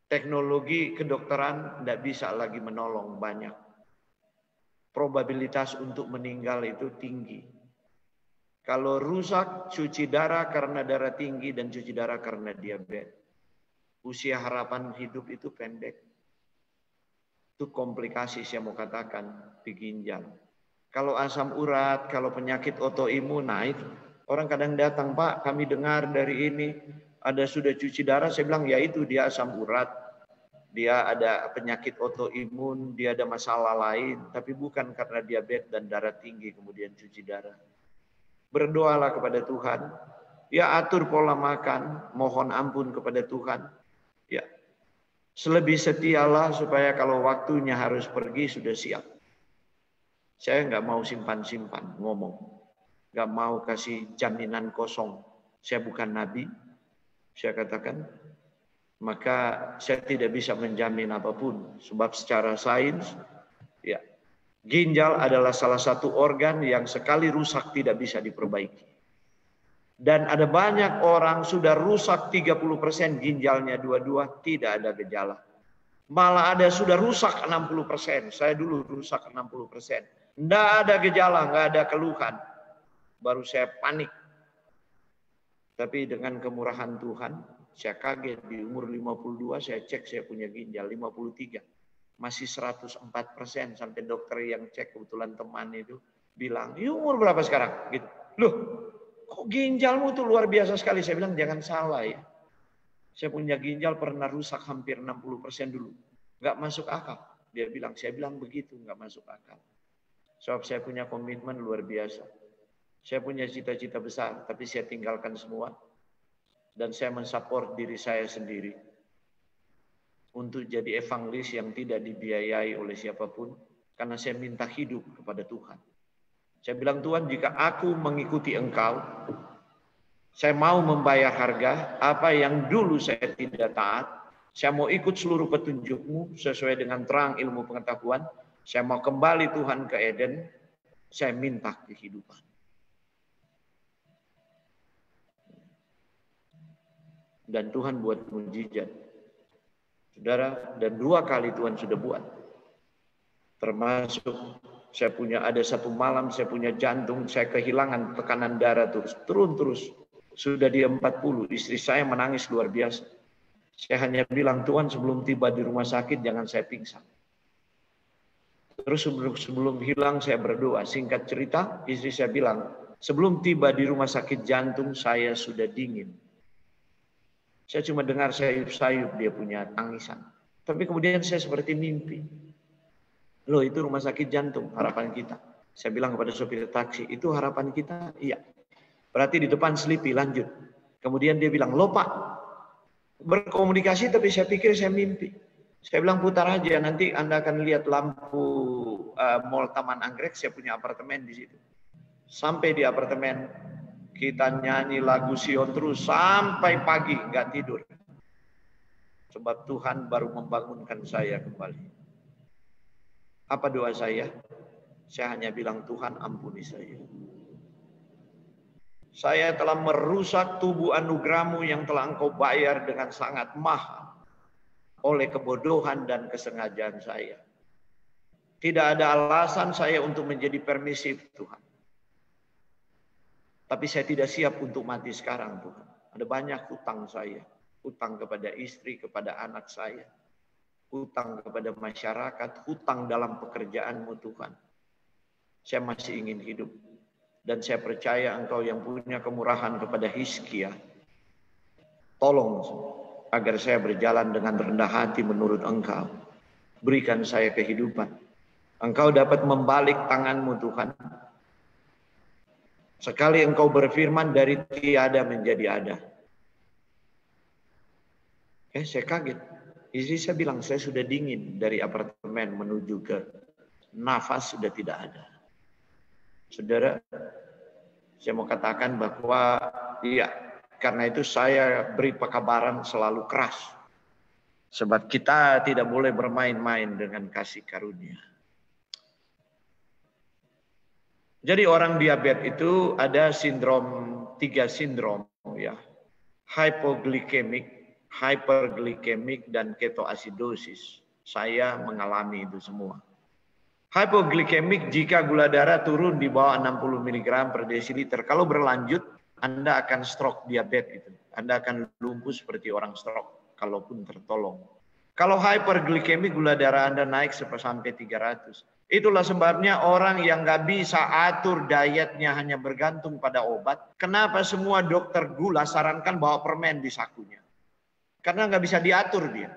Teknologi kedokteran tidak bisa lagi menolong banyak. Probabilitas untuk meninggal itu tinggi. Kalau rusak cuci darah karena darah tinggi dan cuci darah karena diabetes. Usia harapan hidup itu pendek. Itu komplikasi saya mau katakan di ginjal. Kalau asam urat, kalau penyakit autoimun naik, orang kadang datang, Pak, kami dengar dari ini ada sudah cuci darah. Saya bilang, ya itu dia asam urat, dia ada penyakit autoimun, dia ada masalah lain, tapi bukan karena diabetes dan darah tinggi kemudian cuci darah. Berdoalah kepada Tuhan, ya atur pola makan, mohon ampun kepada Tuhan, ya selebih setialah supaya kalau waktunya harus pergi sudah siap. Saya nggak mau simpan-simpan ngomong. Nggak mau kasih jaminan kosong. Saya bukan nabi. Saya katakan. Maka saya tidak bisa menjamin apapun. Sebab secara sains. Ya, ginjal adalah salah satu organ yang sekali rusak tidak bisa diperbaiki. Dan ada banyak orang sudah rusak 30% ginjalnya dua-dua tidak ada gejala. Malah ada sudah rusak 60%. Saya dulu rusak 60%. Tidak ada gejala, nggak ada keluhan. Baru saya panik. Tapi dengan kemurahan Tuhan, saya kaget di umur 52, saya cek saya punya ginjal 53. Masih 104%. Sampai dokter yang cek, kebetulan teman itu bilang, umur berapa sekarang? Gitu. Loh, kok ginjalmu tuh luar biasa sekali. Saya bilang, jangan salah ya. Saya punya ginjal pernah rusak hampir 60% dulu. Nggak masuk akal. Dia bilang, saya bilang begitu, nggak masuk akal. Sebab saya punya komitmen luar biasa. Saya punya cita-cita besar, tapi saya tinggalkan semua. Dan saya mensupport diri saya sendiri. Untuk jadi evangelis yang tidak dibiayai oleh siapapun. Karena saya minta hidup kepada Tuhan. Saya bilang, Tuhan, jika aku mengikuti Engkau, saya mau membayar harga apa yang dulu saya tidak taat. Saya mau ikut seluruh petunjuk-Mu sesuai dengan terang ilmu pengetahuan. Saya mau kembali Tuhan ke Eden. Saya minta kehidupan. Dan Tuhan buat mujizat. Saudara, dan 2 kali Tuhan sudah buat. Termasuk saya punya ada satu malam saya punya jantung, saya kehilangan tekanan darah terus. Sudah di 40, istri saya menangis luar biasa. Saya hanya bilang, Tuhan sebelum tiba di rumah sakit jangan saya pingsan. Terus sebelum hilang saya berdoa. Singkat cerita, istri saya bilang, sebelum tiba di rumah sakit jantung saya sudah dingin. Saya cuma dengar sayup-sayup dia punya tangisan. Tapi kemudian saya seperti mimpi. Loh, itu rumah sakit jantung, harapan kita. Saya bilang kepada sopir taksi, itu harapan kita? Iya. Berarti di depan Sleepy, lanjut. Kemudian dia bilang, loh Pak, berkomunikasi tapi saya pikir saya mimpi. Saya bilang putar aja, nanti Anda akan lihat lampu Mall Taman Anggrek, saya punya apartemen di situ. Sampai di apartemen, kita nyanyi lagu Sion terus sampai pagi, nggak tidur. Sebab Tuhan baru membangunkan saya kembali. Apa doa saya? Saya hanya bilang, Tuhan ampuni saya. Saya telah merusak tubuh anugerah-Mu yang telah Engkau bayar dengan sangat mahal. Oleh kebodohan dan kesengajaan saya. Tidak ada alasan saya untuk menjadi permisif, Tuhan. Tapi saya tidak siap untuk mati sekarang, Tuhan. Ada banyak hutang saya. Hutang kepada istri, kepada anak saya. Hutang kepada masyarakat, hutang dalam pekerjaan-Mu, Tuhan. Saya masih ingin hidup. Dan saya percaya Engkau yang punya kemurahan kepada Hizkia. Tolong agar saya berjalan dengan rendah hati menurut Engkau. Berikan saya kehidupan. Engkau dapat membalik tangan-Mu, Tuhan. Sekali Engkau berfirman dari tiada menjadi ada. Saya kaget. Istri saya bilang, saya sudah dingin dari apartemen menuju ke nafas sudah tidak ada. Saudara, saya mau katakan bahwa iya, karena itu saya beri pekabaran selalu keras. Sebab kita tidak boleh bermain-main dengan kasih karunia. Jadi orang diabetes itu ada tiga sindrom ya. Hypoglikemik, hyperglikemik, dan ketoasidosis. Saya mengalami itu semua. Hypoglikemik jika gula darah turun di bawah 60 mg per desiliter. Kalau berlanjut, Anda akan stroke diabetes. Gitu. Anda akan lumpuh seperti orang stroke, kalaupun tertolong. Kalau hyperglikemik, gula darah Anda naik sampai 300. Itulah sebabnya orang yang nggak bisa atur dietnya hanya bergantung pada obat. Kenapa semua dokter gula sarankan bawa permen di sakunya? Karena nggak bisa diatur dia.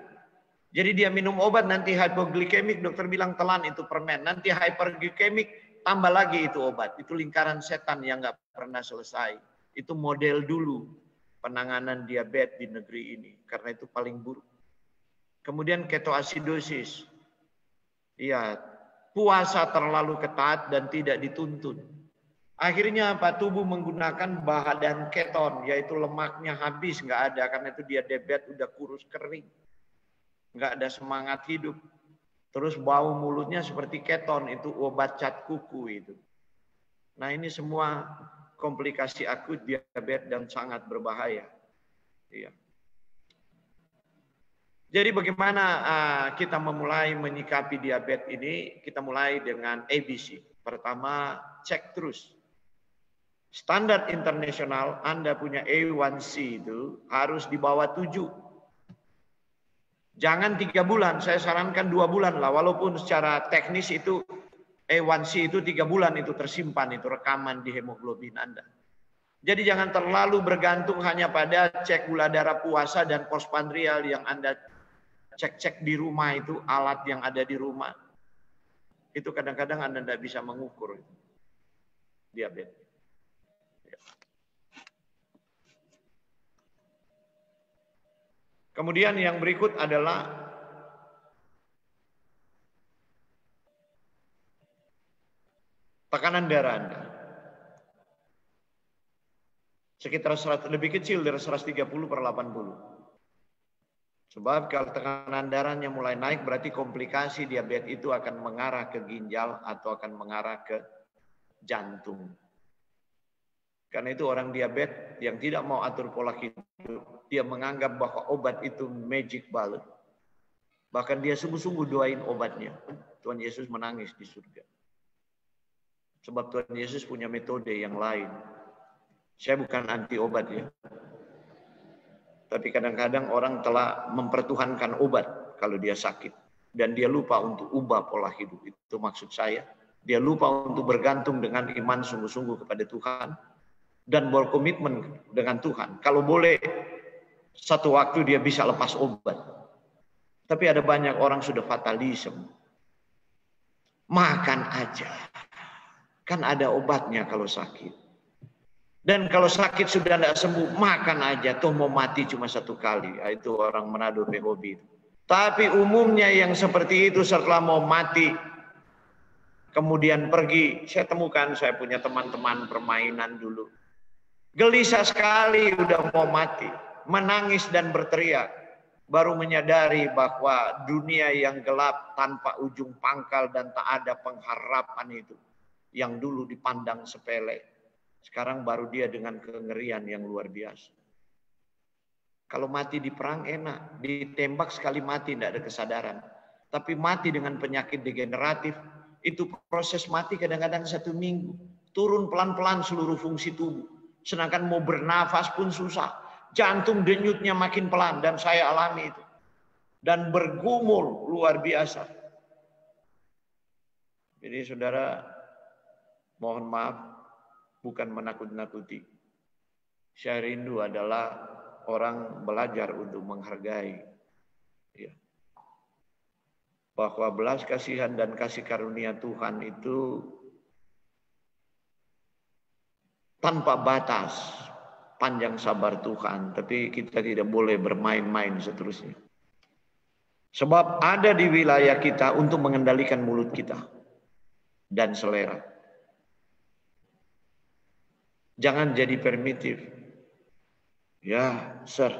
Jadi dia minum obat nanti hypoglikemik, dokter bilang telan itu permen. Nanti hyperglikemik, tambah lagi itu obat. Itu lingkaran setan yang nggak pernah selesai. Itu model dulu penanganan diabetes di negeri ini. Karena itu paling buruk. Kemudian ketoasidosis. Iya, puasa terlalu ketat dan tidak dituntun. Akhirnya apa? Tubuh menggunakan bahan keton, yaitu lemaknya habis, nggak ada. Karena itu dia diabetes udah kurus kering. Nggak ada semangat hidup. Terus bau mulutnya seperti keton, itu obat cat kuku itu. Nah ini semua komplikasi akut diabetes dan sangat berbahaya. Iya. Jadi bagaimana kita memulai menyikapi diabetes ini? Kita mulai dengan ABC. Pertama, cek terus. Standar internasional Anda punya A1C itu harus di bawah 7. Jangan 3 bulan, saya sarankan 2 bulan lah. Walaupun secara teknis itu A1C itu 3 bulan itu tersimpan, itu rekaman di hemoglobin Anda. Jadi jangan terlalu bergantung hanya pada cek gula darah puasa dan postprandial yang Anda cek-cek di rumah itu, alat yang ada di rumah. Itu kadang-kadang Anda tidak bisa mengukur diabetes. Kemudian yang berikut adalah tekanan darah Anda. Sekitar 100, lebih kecil dari 130/80. Sebab kalau tekanan darahnya mulai naik berarti komplikasi diabetes itu akan mengarah ke ginjal atau akan mengarah ke jantung. Karena itu orang diabetes yang tidak mau atur pola hidup, dia menganggap bahwa obat itu magic bullet. Bahkan dia sungguh-sungguh doain obatnya. Tuhan Yesus menangis di surga. Sebab Tuhan Yesus punya metode yang lain. Saya bukan anti obat ya. Tapi kadang-kadang orang telah mempertuhankan obat kalau dia sakit. Dan dia lupa untuk ubah pola hidup. Itu maksud saya. Dia lupa untuk bergantung dengan iman sungguh-sungguh kepada Tuhan. Dan berkomitmen dengan Tuhan. Kalau boleh, satu waktu dia bisa lepas obat. Tapi ada banyak orang sudah fatalisme. Makan aja. Kan ada obatnya kalau sakit. Dan kalau sakit sudah tidak sembuh, makan aja. Tuh mau mati cuma 1 kali. Itu orang Manado PHOB. Tapi umumnya yang seperti itu setelah mau mati, kemudian pergi. Saya temukan, saya punya teman-teman permainan dulu. Gelisah sekali udah mau mati. Menangis dan berteriak. Baru menyadari bahwa dunia yang gelap tanpa ujung pangkal dan tak ada pengharapan itu. Yang dulu dipandang sepele. Sekarang baru dia dengan kengerian yang luar biasa. Kalau mati di perang enak, ditembak sekali mati tidak ada kesadaran. Tapi mati dengan penyakit degeneratif, itu proses mati kadang-kadang 1 minggu. Turun pelan-pelan seluruh fungsi tubuh. Sedangkan mau bernafas pun susah. Jantung denyutnya makin pelan dan saya alami itu. Dan bergumul luar biasa. Jadi saudara, mohon maaf. Bukan menakut-nakuti. Saya rindu adalah orang belajar untuk menghargai. Ya. Bahwa belas kasihan dan kasih karunia Tuhan itu tanpa batas. Panjang sabar Tuhan. Tapi kita tidak boleh bermain-main seterusnya. Sebab ada di wilayah kita untuk mengendalikan mulut kita. Dan selera. Jangan jadi primitif. Ya, sir.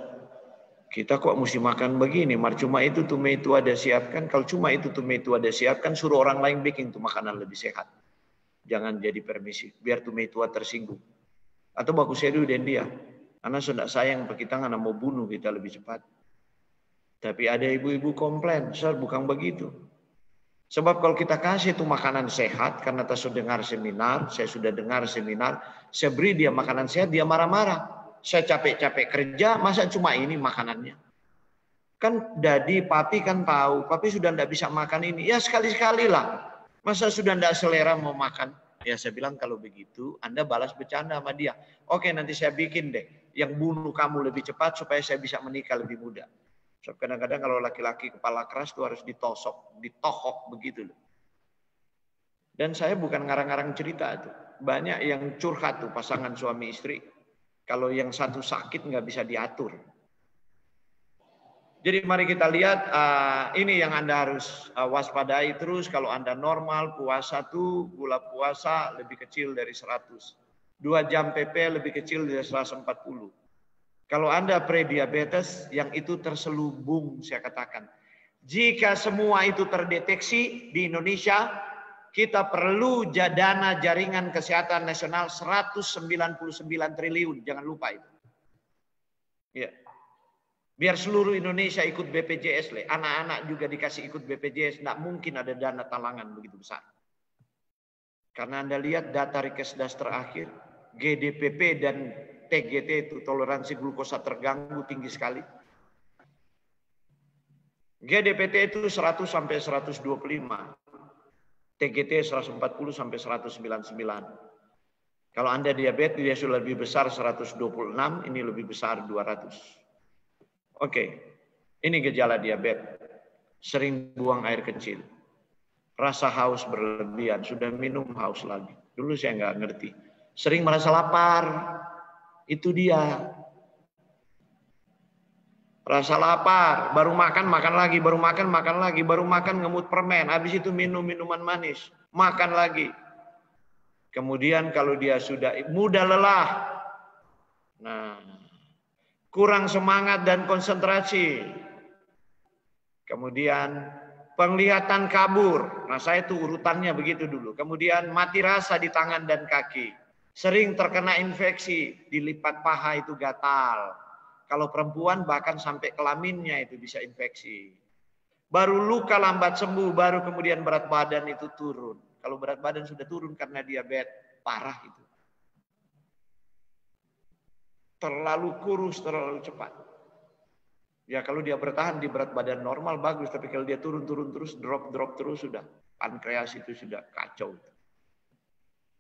Kita kok mesti makan begini? Cuma itu tomato ada siapkan. Kalau cuma itu tomato ada siapkan, suruh orang lain bikin tuh makanan lebih sehat. Jangan jadi permisif, biar tua tersinggung. Atau bagus edu dan dia. Karena sudah sayang kita nggak mau bunuh kita lebih cepat. Tapi ada ibu-ibu komplain, Sir, bukan begitu. Sebab kalau kita kasih itu makanan sehat, karena kita sudah dengar seminar, saya sudah dengar seminar, saya beri dia makanan sehat, dia marah-marah. Saya capek-capek kerja, masa cuma ini makanannya? Kan dadi, papi kan tahu, papi sudah tidak bisa makan ini. Ya sekali-sekali lah. Masa sudah tidak selera mau makan? Ya saya bilang kalau begitu, Anda balas bercanda sama dia. Oke, nanti saya bikin deh, yang bunuh kamu lebih cepat supaya saya bisa menikah lebih muda. So, kadang-kadang kalau laki-laki kepala keras itu harus ditosok, ditohok begitu loh. Dan saya bukan ngarang-ngarang cerita itu. Banyak yang curhat tuh pasangan suami istri. Kalau yang satu sakit nggak bisa diatur. Jadi mari kita lihat ini yang Anda harus waspadai terus. Kalau Anda normal puasa tuh gula puasa lebih kecil dari 100. 2 jam PP lebih kecil dari 140. Kalau Anda prediabetes, yang itu terselubung, saya katakan. Jika semua itu terdeteksi di Indonesia, kita perlu dana jaringan kesehatan nasional 199 triliun. Jangan lupa itu. Ya. Biar seluruh Indonesia ikut BPJS. Anak-anak juga dikasih ikut BPJS. Tidak mungkin ada dana talangan begitu besar. Karena Anda lihat data Rikesdas terakhir, GDPP dan TGT itu toleransi glukosa terganggu tinggi sekali. GDPT itu 100 sampai 125. TGT 140 sampai 199. Kalau Anda diabetes dia sudah lebih besar 126, ini lebih besar 200. Oke. Ini gejala diabetes. Sering buang air kecil. Rasa haus berlebihan, sudah minum haus lagi. Dulu saya nggak ngerti. Sering merasa lapar. Itu dia. Rasa lapar, baru makan, makan lagi, baru makan, makan lagi, baru makan ngemut permen, habis itu minum minuman manis, makan lagi. Kemudian kalau dia sudah mudah lelah, nah, kurang semangat dan konsentrasi. Kemudian penglihatan kabur. Nah, saya tuh urutannya begitu dulu. Kemudian mati rasa di tangan dan kaki. Sering terkena infeksi, di lipat paha itu gatal. Kalau perempuan bahkan sampai kelaminnya itu bisa infeksi. Baru luka lambat sembuh, baru kemudian berat badan itu turun. Kalau berat badan sudah turun karena diabetes, parah itu. Terlalu kurus, terlalu cepat. Ya kalau dia bertahan di berat badan normal bagus, tapi kalau dia turun terus, drop terus sudah. Pankreas itu sudah kacau.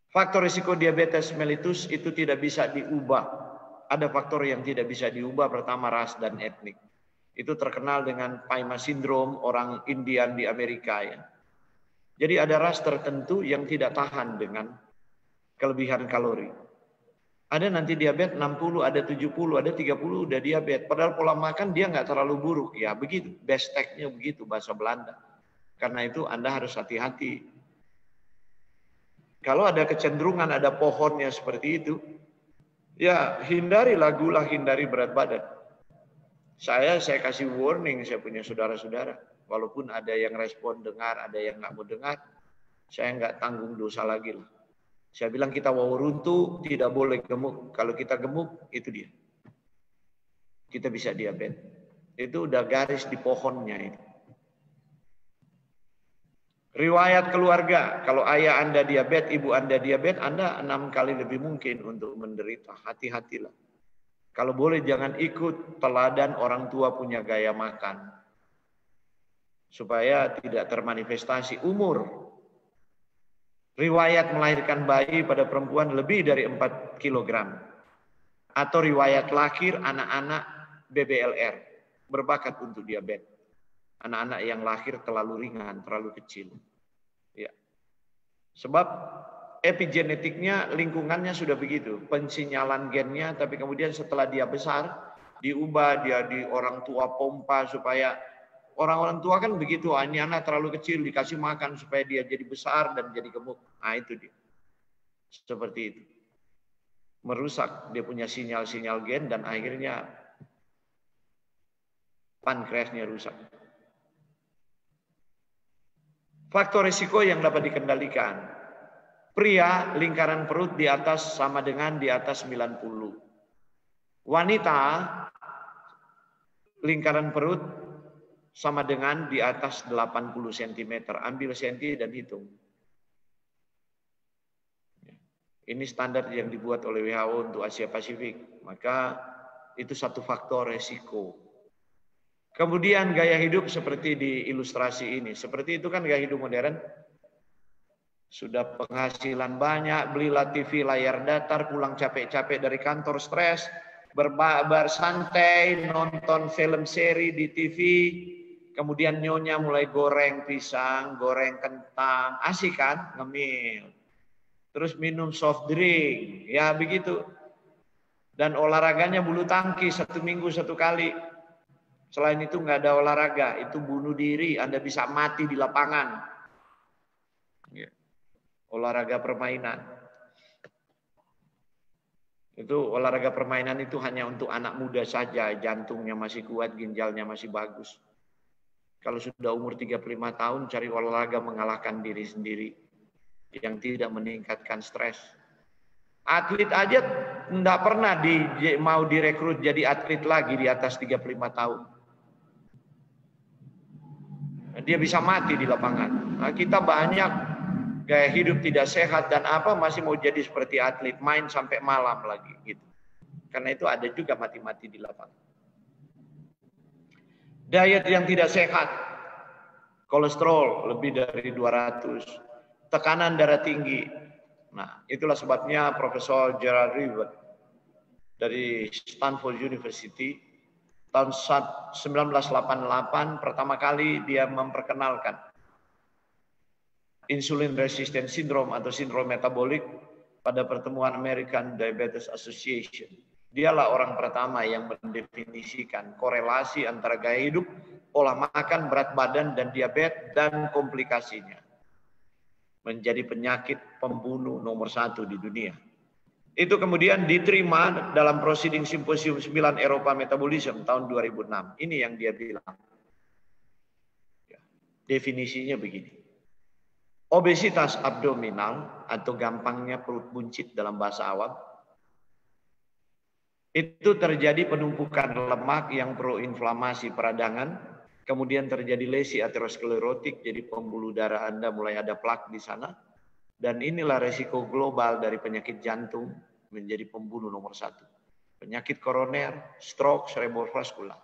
Faktor risiko diabetes mellitus itu tidak bisa diubah. Ada faktor yang tidak bisa diubah, pertama ras dan etnik. Itu terkenal dengan PAIMA syndrome orang Indian di Amerika ya. Jadi ada ras tertentu yang tidak tahan dengan kelebihan kalori. Ada nanti diabetes 60, ada 70, ada 30 udah diabetes. Padahal pola makan dia nggak terlalu buruk. Ya begitu, besteknya begitu bahasa Belanda. Karena itu Anda harus hati-hati. Kalau ada kecenderungan, ada pohonnya seperti itu, ya hindarilah gula, hindari berat badan. Saya kasih warning, saya punya saudara-saudara. Walaupun ada yang respon dengar, ada yang nggak mau dengar, saya nggak tanggung dosa lagi lah. Saya bilang kita mau runtuh, tidak boleh gemuk. Kalau kita gemuk, itu dia. Kita bisa diabetes. Itu udah garis di pohonnya itu. Riwayat keluarga, kalau ayah Anda diabetes, ibu Anda diabetes, Anda 6 kali lebih mungkin untuk menderita. Hati-hatilah. Kalau boleh jangan ikut teladan orang tua punya gaya makan. Supaya tidak termanifestasi umur. Riwayat melahirkan bayi pada perempuan lebih dari 4 kg. Atau riwayat lahir anak-anak BBLR. Berbakat untuk diabetes. Anak-anak yang lahir terlalu ringan, terlalu kecil. Ya. Sebab epigenetiknya, lingkungannya sudah begitu. Pensinyalan gennya, tapi kemudian setelah dia besar, diubah dia di orang tua pompa supaya orang-orang tua kan begitu. Ini anak terlalu kecil, dikasih makan supaya dia jadi besar dan jadi gemuk. Nah itu dia. Seperti itu. Merusak dia punya sinyal-sinyal gen dan akhirnya pankreasnya rusak. Faktor risiko yang dapat dikendalikan. Pria lingkaran perut di atas sama dengan di atas 90. Wanita lingkaran perut sama dengan di atas 80 cm. Ambil senti dan hitung. Ini standar yang dibuat oleh WHO untuk Asia Pasifik. Maka itu satu faktor resiko. Kemudian gaya hidup seperti di ilustrasi ini. Seperti itu kan gaya hidup modern. Sudah penghasilan banyak, belilah TV layar datar, pulang capek-capek dari kantor stres, bersantai, nonton film seri di TV, kemudian nyonya mulai goreng pisang, goreng kentang, asik kan, ngemil. Terus minum soft drink, ya begitu. Dan olahraganya bulu tangkis 1 minggu 1 kali. Selain itu nggak ada olahraga, itu bunuh diri, Anda bisa mati di lapangan. Olahraga permainan. Itu olahraga permainan itu hanya untuk anak muda saja, jantungnya masih kuat, ginjalnya masih bagus. Kalau sudah umur 35 tahun, cari olahraga mengalahkan diri sendiri yang tidak meningkatkan stres. Atlet aja tidak pernah mau direkrut jadi atlet lagi di atas 35 tahun. Dia bisa mati di lapangan. Nah, kita banyak gaya hidup tidak sehat dan masih mau jadi seperti atlet, main sampai malam lagi gitu. Karena itu ada juga mati-mati di lapangan. Diet yang tidak sehat, kolesterol lebih dari 200, tekanan darah tinggi. Nah, itulah sebabnya Profesor Gerald Rivers dari Stanford University tahun 1988 pertama kali dia memperkenalkan insulin resistant syndrome atau sindrom metabolik pada pertemuan American Diabetes Association. Dialah orang pertama yang mendefinisikan korelasi antara gaya hidup, pola makan, berat badan, dan diabetes dan komplikasinya. Menjadi penyakit pembunuh nomor 1 di dunia. Itu kemudian diterima dalam Proceeding Symposium 9 Eropa Metabolism tahun 2006. Ini yang dia bilang. Definisinya begini. Obesitas abdominal atau gampangnya perut buncit dalam bahasa awam, itu terjadi penumpukan lemak yang proinflamasi peradangan, kemudian terjadi lesi aterosklerotik, jadi pembuluh darah Anda mulai ada plak di sana, dan inilah resiko global dari penyakit jantung menjadi pembunuh nomor 1. Penyakit koroner, stroke, cerebrovaskular.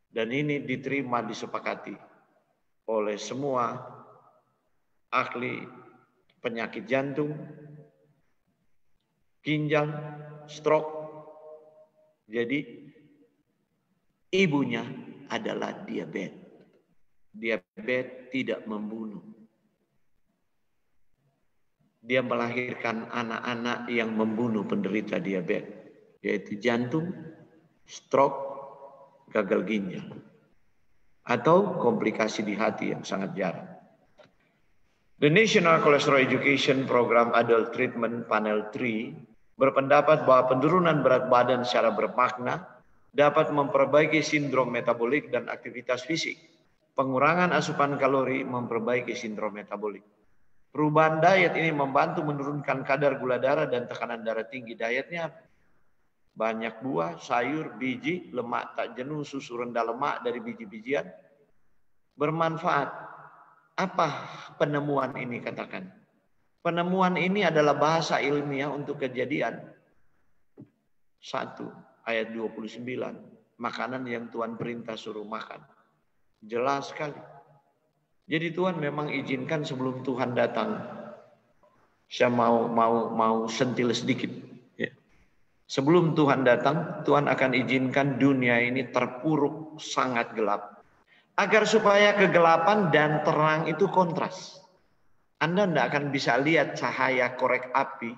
Dan ini diterima, disepakati oleh semua ahli penyakit jantung, ginjal, stroke. Jadi ibunya adalah diabetes. Diabetes tidak membunuh. Dia melahirkan anak-anak yang membunuh penderita diabetes, yaitu jantung, stroke, gagal ginjal, atau komplikasi di hati yang sangat jarang. The National Cholesterol Education Program Adult Treatment Panel 3 berpendapat bahwa penurunan berat badan secara bermakna dapat memperbaiki sindrom metabolik dan aktivitas fisik. Pengurangan asupan kalori memperbaiki sindrom metabolik. Perubahan diet ini membantu menurunkan kadar gula darah dan tekanan darah tinggi. Dietnya banyak buah, sayur, biji, lemak tak jenuh, susu rendah lemak dari biji-bijian. Bermanfaat. Apa penemuan ini katakan? Penemuan ini adalah bahasa ilmiah untuk kejadian. 1 ayat 29. Makanan yang Tuhan perintah suruh makan. Jelas sekali. Jadi Tuhan memang izinkan sebelum Tuhan datang. Saya mau sentil sedikit. Ya. Sebelum Tuhan datang, Tuhan akan izinkan dunia ini terpuruk sangat gelap. Agar supaya kegelapan dan terang itu kontras. Anda tidak akan bisa lihat cahaya korek api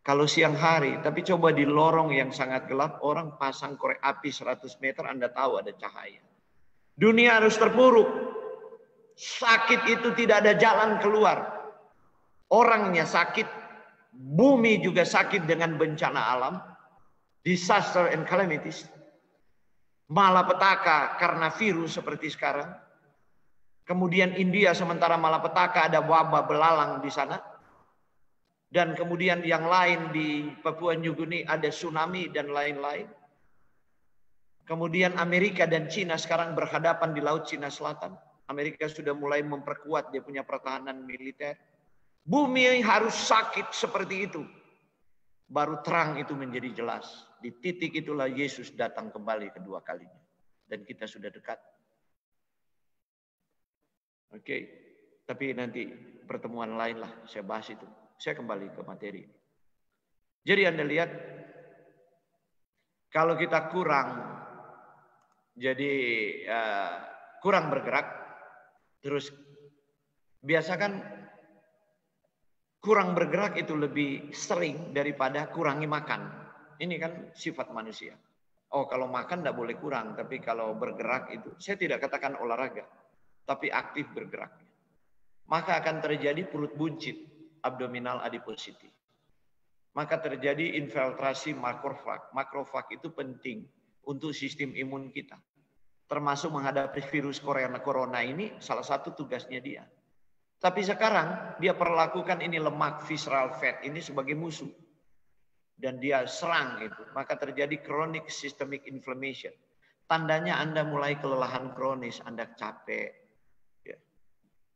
kalau siang hari. Tapi coba di lorong yang sangat gelap, orang pasang korek api 100 meter, Anda tahu ada cahaya. Dunia harus terpuruk. Sakit itu tidak ada jalan keluar. Orangnya sakit, bumi juga sakit dengan bencana alam, disaster and calamities. Malapetaka karena virus seperti sekarang. Kemudian India sementara malapetaka ada wabah belalang di sana. Dan kemudian yang lain di Papua New Guinea ada tsunami dan lain-lain. Kemudian Amerika dan Cina sekarang berhadapan di Laut Cina Selatan. Amerika sudah mulai memperkuat dia punya pertahanan militer. Bumi harus sakit seperti itu. Baru terang itu menjadi jelas. Di titik itulah Yesus datang kembali kedua kalinya. Dan kita sudah dekat. Oke, tapi nanti pertemuan lain lah saya bahas itu. Saya kembali ke materi. Jadi Anda lihat, kalau kita kurang bergerak, terus biasakan kurang bergerak itu lebih sering daripada kurangi makan. Ini kan sifat manusia. Oh, kalau makan tidak boleh kurang, tapi kalau bergerak itu, saya tidak katakan olahraga, tapi aktif bergerak. Maka akan terjadi perut buncit, abdominal adiposity. Maka terjadi infiltrasi makrofag. Makrofag itu penting untuk sistem imun kita. Termasuk menghadapi virus corona ini, salah satu tugasnya dia. Tapi sekarang dia perlakukan ini lemak visceral fat ini sebagai musuh. Dan dia serang itu. Maka terjadi chronic systemic inflammation. Tandanya Anda mulai kelelahan kronis, Anda capek, ya.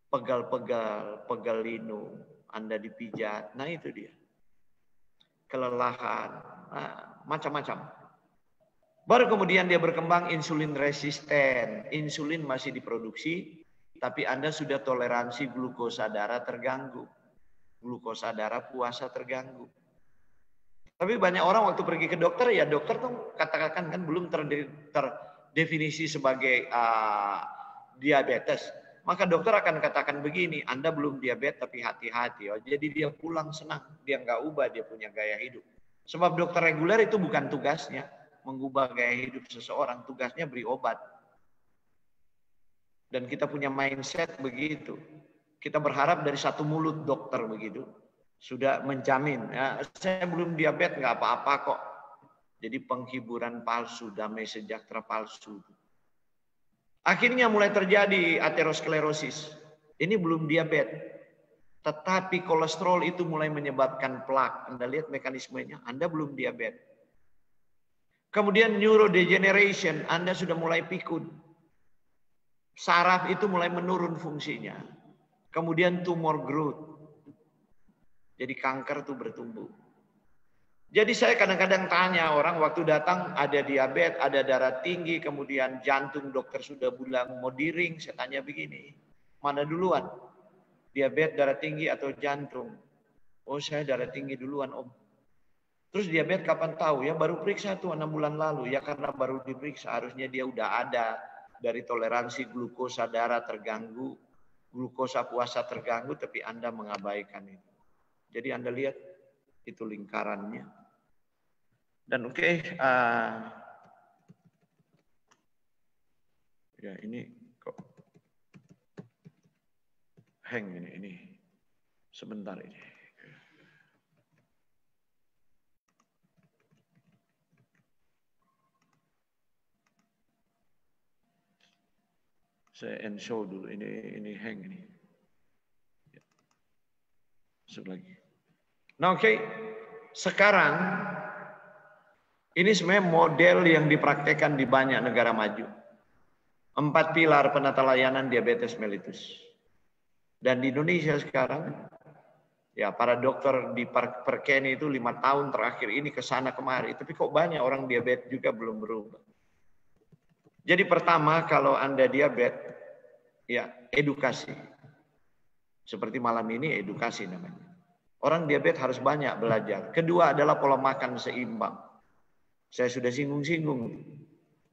Pegal-pegal, pegal linu, Anda dipijat. Nah itu dia. Kelelahan, macam-macam. Baru kemudian dia berkembang insulin resisten. Insulin masih diproduksi, tapi Anda sudah toleransi glukosa darah terganggu. Glukosa darah puasa terganggu. Tapi banyak orang waktu pergi ke dokter, ya dokter tuh katakan kan belum terdefinisi sebagai diabetes. Maka dokter akan katakan begini, Anda belum diabetes tapi hati-hati. Oh, jadi dia pulang senang, dia nggak ubah dia punya gaya hidup. Sebab dokter reguler itu bukan tugasnya mengubah gaya hidup seseorang, tugasnya beri obat. Dan kita punya mindset begitu. Kita berharap dari satu mulut dokter begitu sudah menjamin, ya, saya belum diabetes nggak apa-apa kok. Jadi penghiburan palsu, damai sejahtera palsu. Akhirnya mulai terjadi aterosklerosis. Ini belum diabetes. Tetapi kolesterol itu mulai menyebabkan plak. Anda lihat mekanismenya, Anda belum diabetes. Kemudian neurodegeneration, Anda sudah mulai pikun. Saraf itu mulai menurun fungsinya. Kemudian tumor growth. Jadi kanker itu bertumbuh. Jadi saya kadang-kadang tanya orang waktu datang ada diabetes, ada darah tinggi, kemudian jantung dokter sudah bilang mau diring. Saya tanya begini, mana duluan? Diabetes, darah tinggi atau jantung? Oh saya darah tinggi duluan om. Terus diabetes kapan tahu? Ya baru periksa tuh 6 bulan lalu. Ya karena baru diperiksa harusnya dia udah ada dari toleransi glukosa darah terganggu, glukosa puasa terganggu, tapi Anda mengabaikan itu. Jadi Anda lihat itu lingkarannya. Dan ya ini kok hang ini. Sebentar ini. Saya end show dulu. Ini hang ini. Masuk lagi. Nah sekarang ini sebenarnya model yang dipraktekkan di banyak negara maju. 4 pilar penata layanan diabetes mellitus. Dan di Indonesia sekarang, ya para dokter di Perkeni itu 5 tahun terakhir ini kesana kemari. Tapi kok banyak orang diabetes juga belum berubah. Jadi pertama kalau Anda diabetes, ya edukasi. Seperti malam ini edukasi namanya. Orang diabetes harus banyak belajar. Kedua adalah pola makan seimbang. Saya sudah singgung-singgung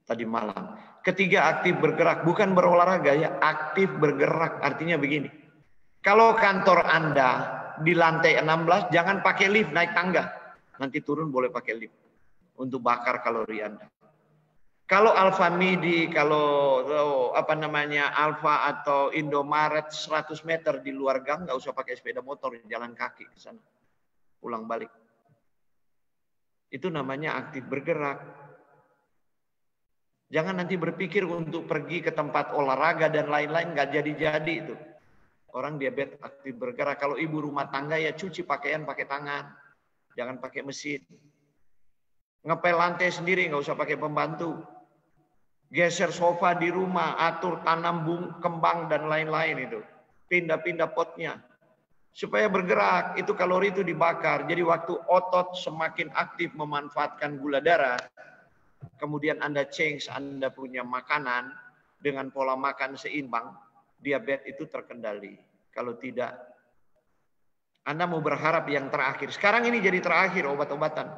tadi malam. Ketiga aktif bergerak, bukan berolahraga ya, aktif bergerak. Artinya begini. Kalau kantor Anda di lantai 16 jangan pakai lift, naik tangga. Nanti turun boleh pakai lift untuk bakar kalori Anda. Kalau Alfamidi, kalau Alfa atau Indomaret 100 meter di luar gang, nggak usah pakai sepeda motor, jalan kaki ke sana. Pulang balik. Itu namanya aktif bergerak. Jangan nanti berpikir untuk pergi ke tempat olahraga dan lain-lain, nggak jadi-jadi itu. Orang diabetes aktif bergerak. Kalau ibu rumah tangga ya cuci pakaian pakai tangan. Jangan pakai mesin. Ngepel lantai sendiri, nggak usah pakai pembantu. Geser sofa di rumah, atur tanam kembang dan lain-lain itu. Pindah-pindah potnya. Supaya bergerak, itu kalori itu dibakar. Jadi waktu otot semakin aktif memanfaatkan gula darah, kemudian Anda change, Anda punya makanan dengan pola makan seimbang, diabetes itu terkendali. Kalau tidak, Anda mau berharap yang terakhir. Sekarang ini jadi terakhir obat-obatan.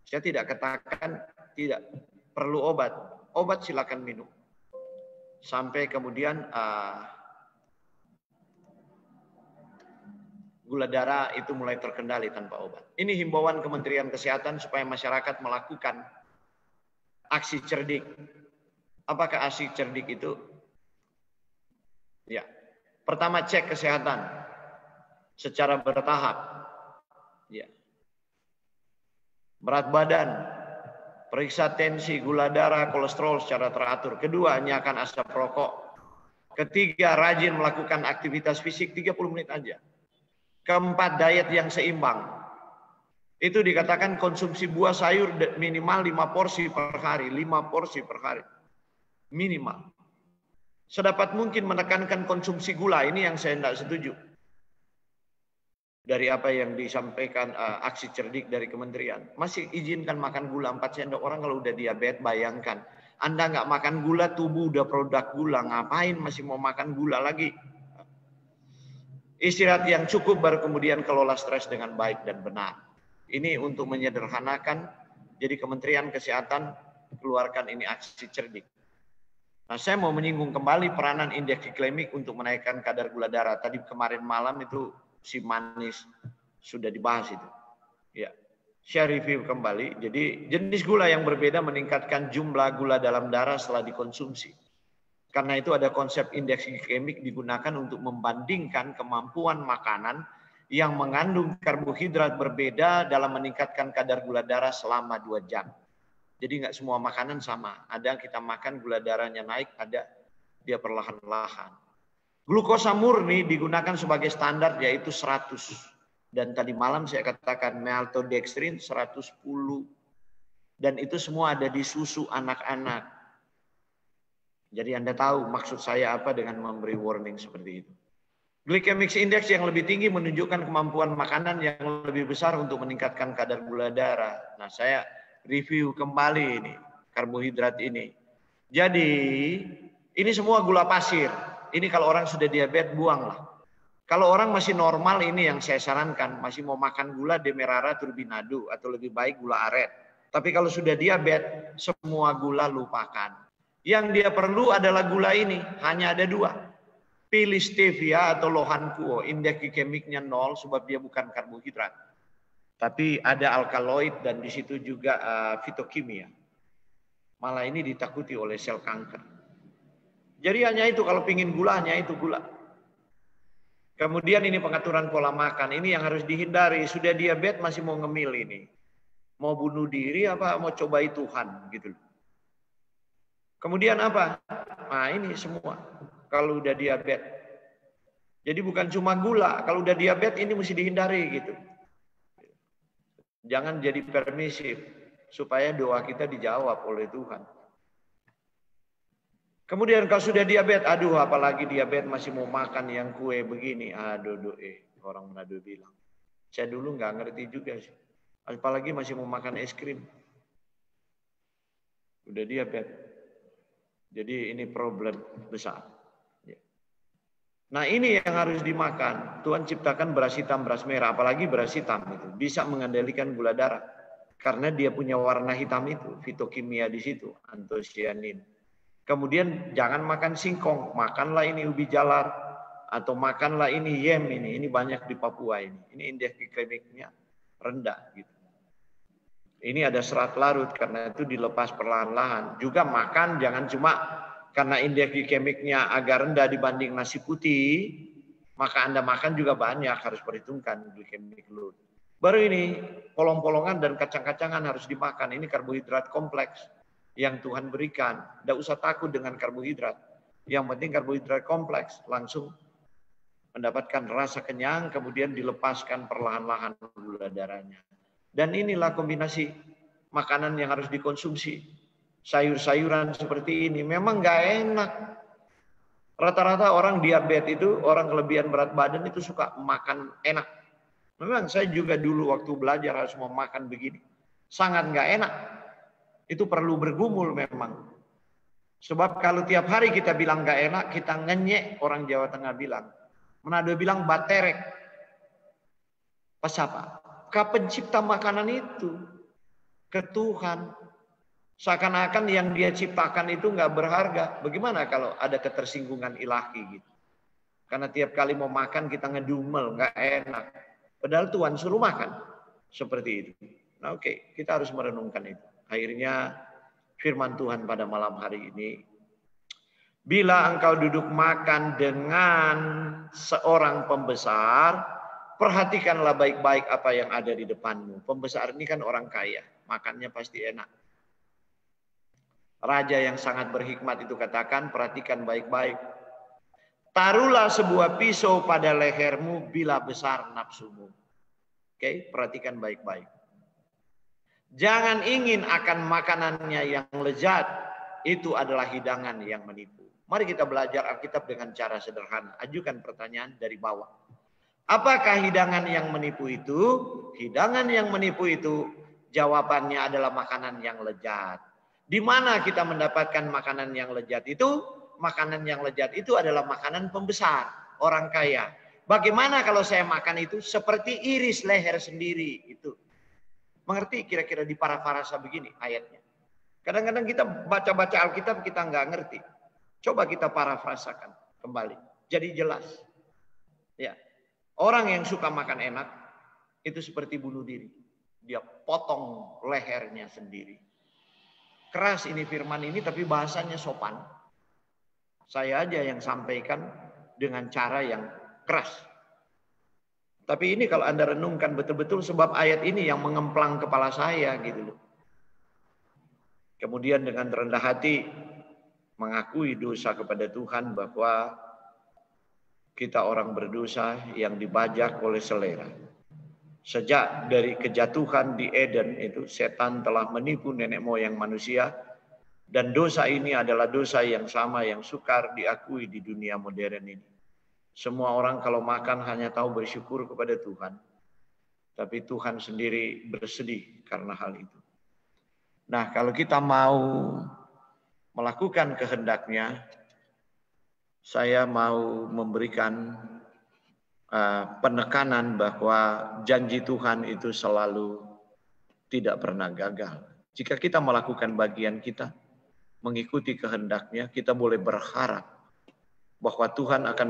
Saya tidak katakan tidak perlu obat. Obat silakan minum. Sampai kemudian gula darah itu mulai terkendali tanpa obat. Ini himbauan Kementerian Kesehatan supaya masyarakat melakukan aksi cerdik. Apakah aksi cerdik itu? Ya. Pertama, cek kesehatan secara bertahap. Ya. Berat badan, periksa tensi, gula darah, kolesterol secara teratur. Kedua, nyalakan asap rokok. Ketiga, rajin melakukan aktivitas fisik 30 menit aja. Keempat, diet yang seimbang. Itu dikatakan konsumsi buah sayur minimal 5 porsi per hari. 5 porsi per hari. Minimal. Sedapat mungkin menekankan konsumsi gula. Ini yang saya tidak setuju. Dari apa yang disampaikan aksi cerdik dari kementerian. Masih izinkan makan gula 4 sendok. Orang kalau udah diabetes, bayangkan. Anda nggak makan gula, tubuh udah produk gula. Ngapain masih mau makan gula lagi? Istirahat yang cukup baru kemudian kelola stres dengan baik dan benar. Ini untuk menyederhanakan. Jadi Kementerian Kesehatan keluarkan ini aksi cerdik. Nah, saya mau menyinggung kembali peranan indeks glikemik untuk menaikkan kadar gula darah. Tadi kemarin malam itu si manis sudah dibahas itu. Ya, saya review kembali. Jadi jenis gula yang berbeda meningkatkan jumlah gula dalam darah setelah dikonsumsi. Karena itu ada konsep indeks glikemik digunakan untuk membandingkan kemampuan makanan yang mengandung karbohidrat berbeda dalam meningkatkan kadar gula darah selama 2 jam. Jadi nggak semua makanan sama. Ada kita makan gula darahnya naik, ada dia perlahan-lahan. Glukosa murni digunakan sebagai standar yaitu 100. Dan tadi malam saya katakan maltodextrin 110. Dan itu semua ada di susu anak-anak. Jadi Anda tahu maksud saya apa dengan memberi warning seperti itu. Glycemic index yang lebih tinggi menunjukkan kemampuan makanan yang lebih besar untuk meningkatkan kadar gula darah. Nah, saya review kembali ini, karbohidrat ini. Jadi, ini semua gula pasir. Ini kalau orang sudah diabetes, buanglah. Kalau orang masih normal, ini yang saya sarankan. Masih mau makan gula demerara turbinado atau lebih baik gula aren. Tapi kalau sudah diabetes, semua gula lupakan. Yang dia perlu adalah gula ini. Hanya ada 2. Pilih stevia atau lohan kuo. Indeks glikemiknya 0 sebab dia bukan karbohidrat. Tapi ada alkaloid dan di situ juga fitokimia. Malah ini ditakuti oleh sel kanker. Jadi hanya itu, kalau pingin gula hanya itu gula. Kemudian ini pengaturan pola makan. Ini yang harus dihindari. Sudah diabetes masih mau ngemil ini. Mau bunuh diri apa mau cobai Tuhan gitu. Kemudian apa? Nah ini semua. Kalau udah diabetes. Jadi bukan cuma gula. Kalau udah diabetes ini mesti dihindari gitu. Jangan jadi permisif. Supaya doa kita dijawab oleh Tuhan. Kemudian kalau sudah diabetes, aduh apalagi diabetes masih mau makan yang kue begini. Aduh, orang Manado bilang. Saya dulu nggak ngerti juga sih. Apalagi masih mau makan es krim. Udah diabetes. Jadi ini problem besar. Nah ini yang harus dimakan. Tuhan ciptakan beras hitam, beras merah. Apalagi beras hitam itu. Bisa mengendalikan gula darah. Karena dia punya warna hitam itu. Fitokimia di situ. Antosianin. Kemudian jangan makan singkong. Makanlah ini ubi jalar. Atau makanlah ini yem ini. Ini banyak di Papua ini. Ini indeks glikemiknya rendah. Gitu. Ini ada serat larut. Karena itu dilepas perlahan-lahan. Juga makan jangan cuma karena indeks glikemiknya agak rendah dibanding nasi putih, maka Anda makan juga banyak, harus perhitungkan glikemik load. Baru ini, polong-polongan dan kacang-kacangan harus dimakan. Ini karbohidrat kompleks yang Tuhan berikan. Tidak usah takut dengan karbohidrat. Yang penting karbohidrat kompleks, langsung mendapatkan rasa kenyang, kemudian dilepaskan perlahan-lahan gula darahnya. Dan inilah kombinasi makanan yang harus dikonsumsi. Sayur-sayuran seperti ini memang nggak enak. Rata-rata orang diabetes itu, orang kelebihan berat badan itu suka makan enak. Memang saya juga dulu waktu belajar harus mau makan begini. Sangat nggak enak. Itu perlu bergumul memang. Sebab kalau tiap hari kita bilang nggak enak, kita ngenyek, orang Jawa Tengah bilang. Manado bilang baterek. Pas apa? Ke pencipta makanan itu. Ke Tuhan. Seakan-akan yang dia ciptakan itu nggak berharga. Bagaimana kalau ada ketersinggungan ilahi gitu? Karena tiap kali mau makan kita ngedumel, nggak enak. Padahal Tuhan suruh makan. Seperti itu. Nah oke, kita harus merenungkan itu. Akhirnya firman Tuhan pada malam hari ini. Bila engkau duduk makan dengan seorang pembesar, perhatikanlah baik-baik apa yang ada di depanmu. Pembesar ini kan orang kaya, makannya pasti enak. Raja yang sangat berhikmat itu katakan, perhatikan baik-baik. Taruhlah sebuah pisau pada lehermu bila besar nafsumu. Oke, perhatikan baik-baik. Jangan ingin akan makanannya yang lezat, itu adalah hidangan yang menipu. Mari kita belajar Alkitab dengan cara sederhana. Ajukan pertanyaan dari bawah. Apakah hidangan yang menipu itu? Hidangan yang menipu itu jawabannya adalah makanan yang lezat. Di mana kita mendapatkan makanan yang lezat itu? Makanan yang lezat itu adalah makanan pembesar, orang kaya. Bagaimana kalau saya makan itu seperti iris leher sendiri itu? Mengerti kira-kira di parafrasa begini ayatnya. Kadang-kadang kita baca-baca Alkitab kita nggak ngerti. Coba kita parafrasakan kembali. Jadi jelas. Ya. Orang yang suka makan enak itu seperti bunuh diri. Dia potong lehernya sendiri. Keras ini firman ini tapi bahasanya sopan. Saya aja yang sampaikan dengan cara yang keras. Tapi ini kalau Anda renungkan betul-betul sebab ayat ini yang mengemplang kepala saya gitu loh. Kemudian dengan rendah hati mengakui dosa kepada Tuhan bahwa kita orang berdosa yang dibajak oleh selera. Sejak dari kejatuhan di Eden itu setan telah menipu nenek moyang manusia dan dosa ini adalah dosa yang sama yang sukar diakui di dunia modern ini. Semua orang kalau makan hanya tahu bersyukur kepada Tuhan. Tapi Tuhan sendiri bersedih karena hal itu. Nah, kalau kita mau melakukan kehendaknya, saya mau memberikan penekanan bahwa janji Tuhan itu selalu tidak pernah gagal. Jika kita melakukan bagian kita, mengikuti kehendaknya, kita boleh berharap bahwa Tuhan akan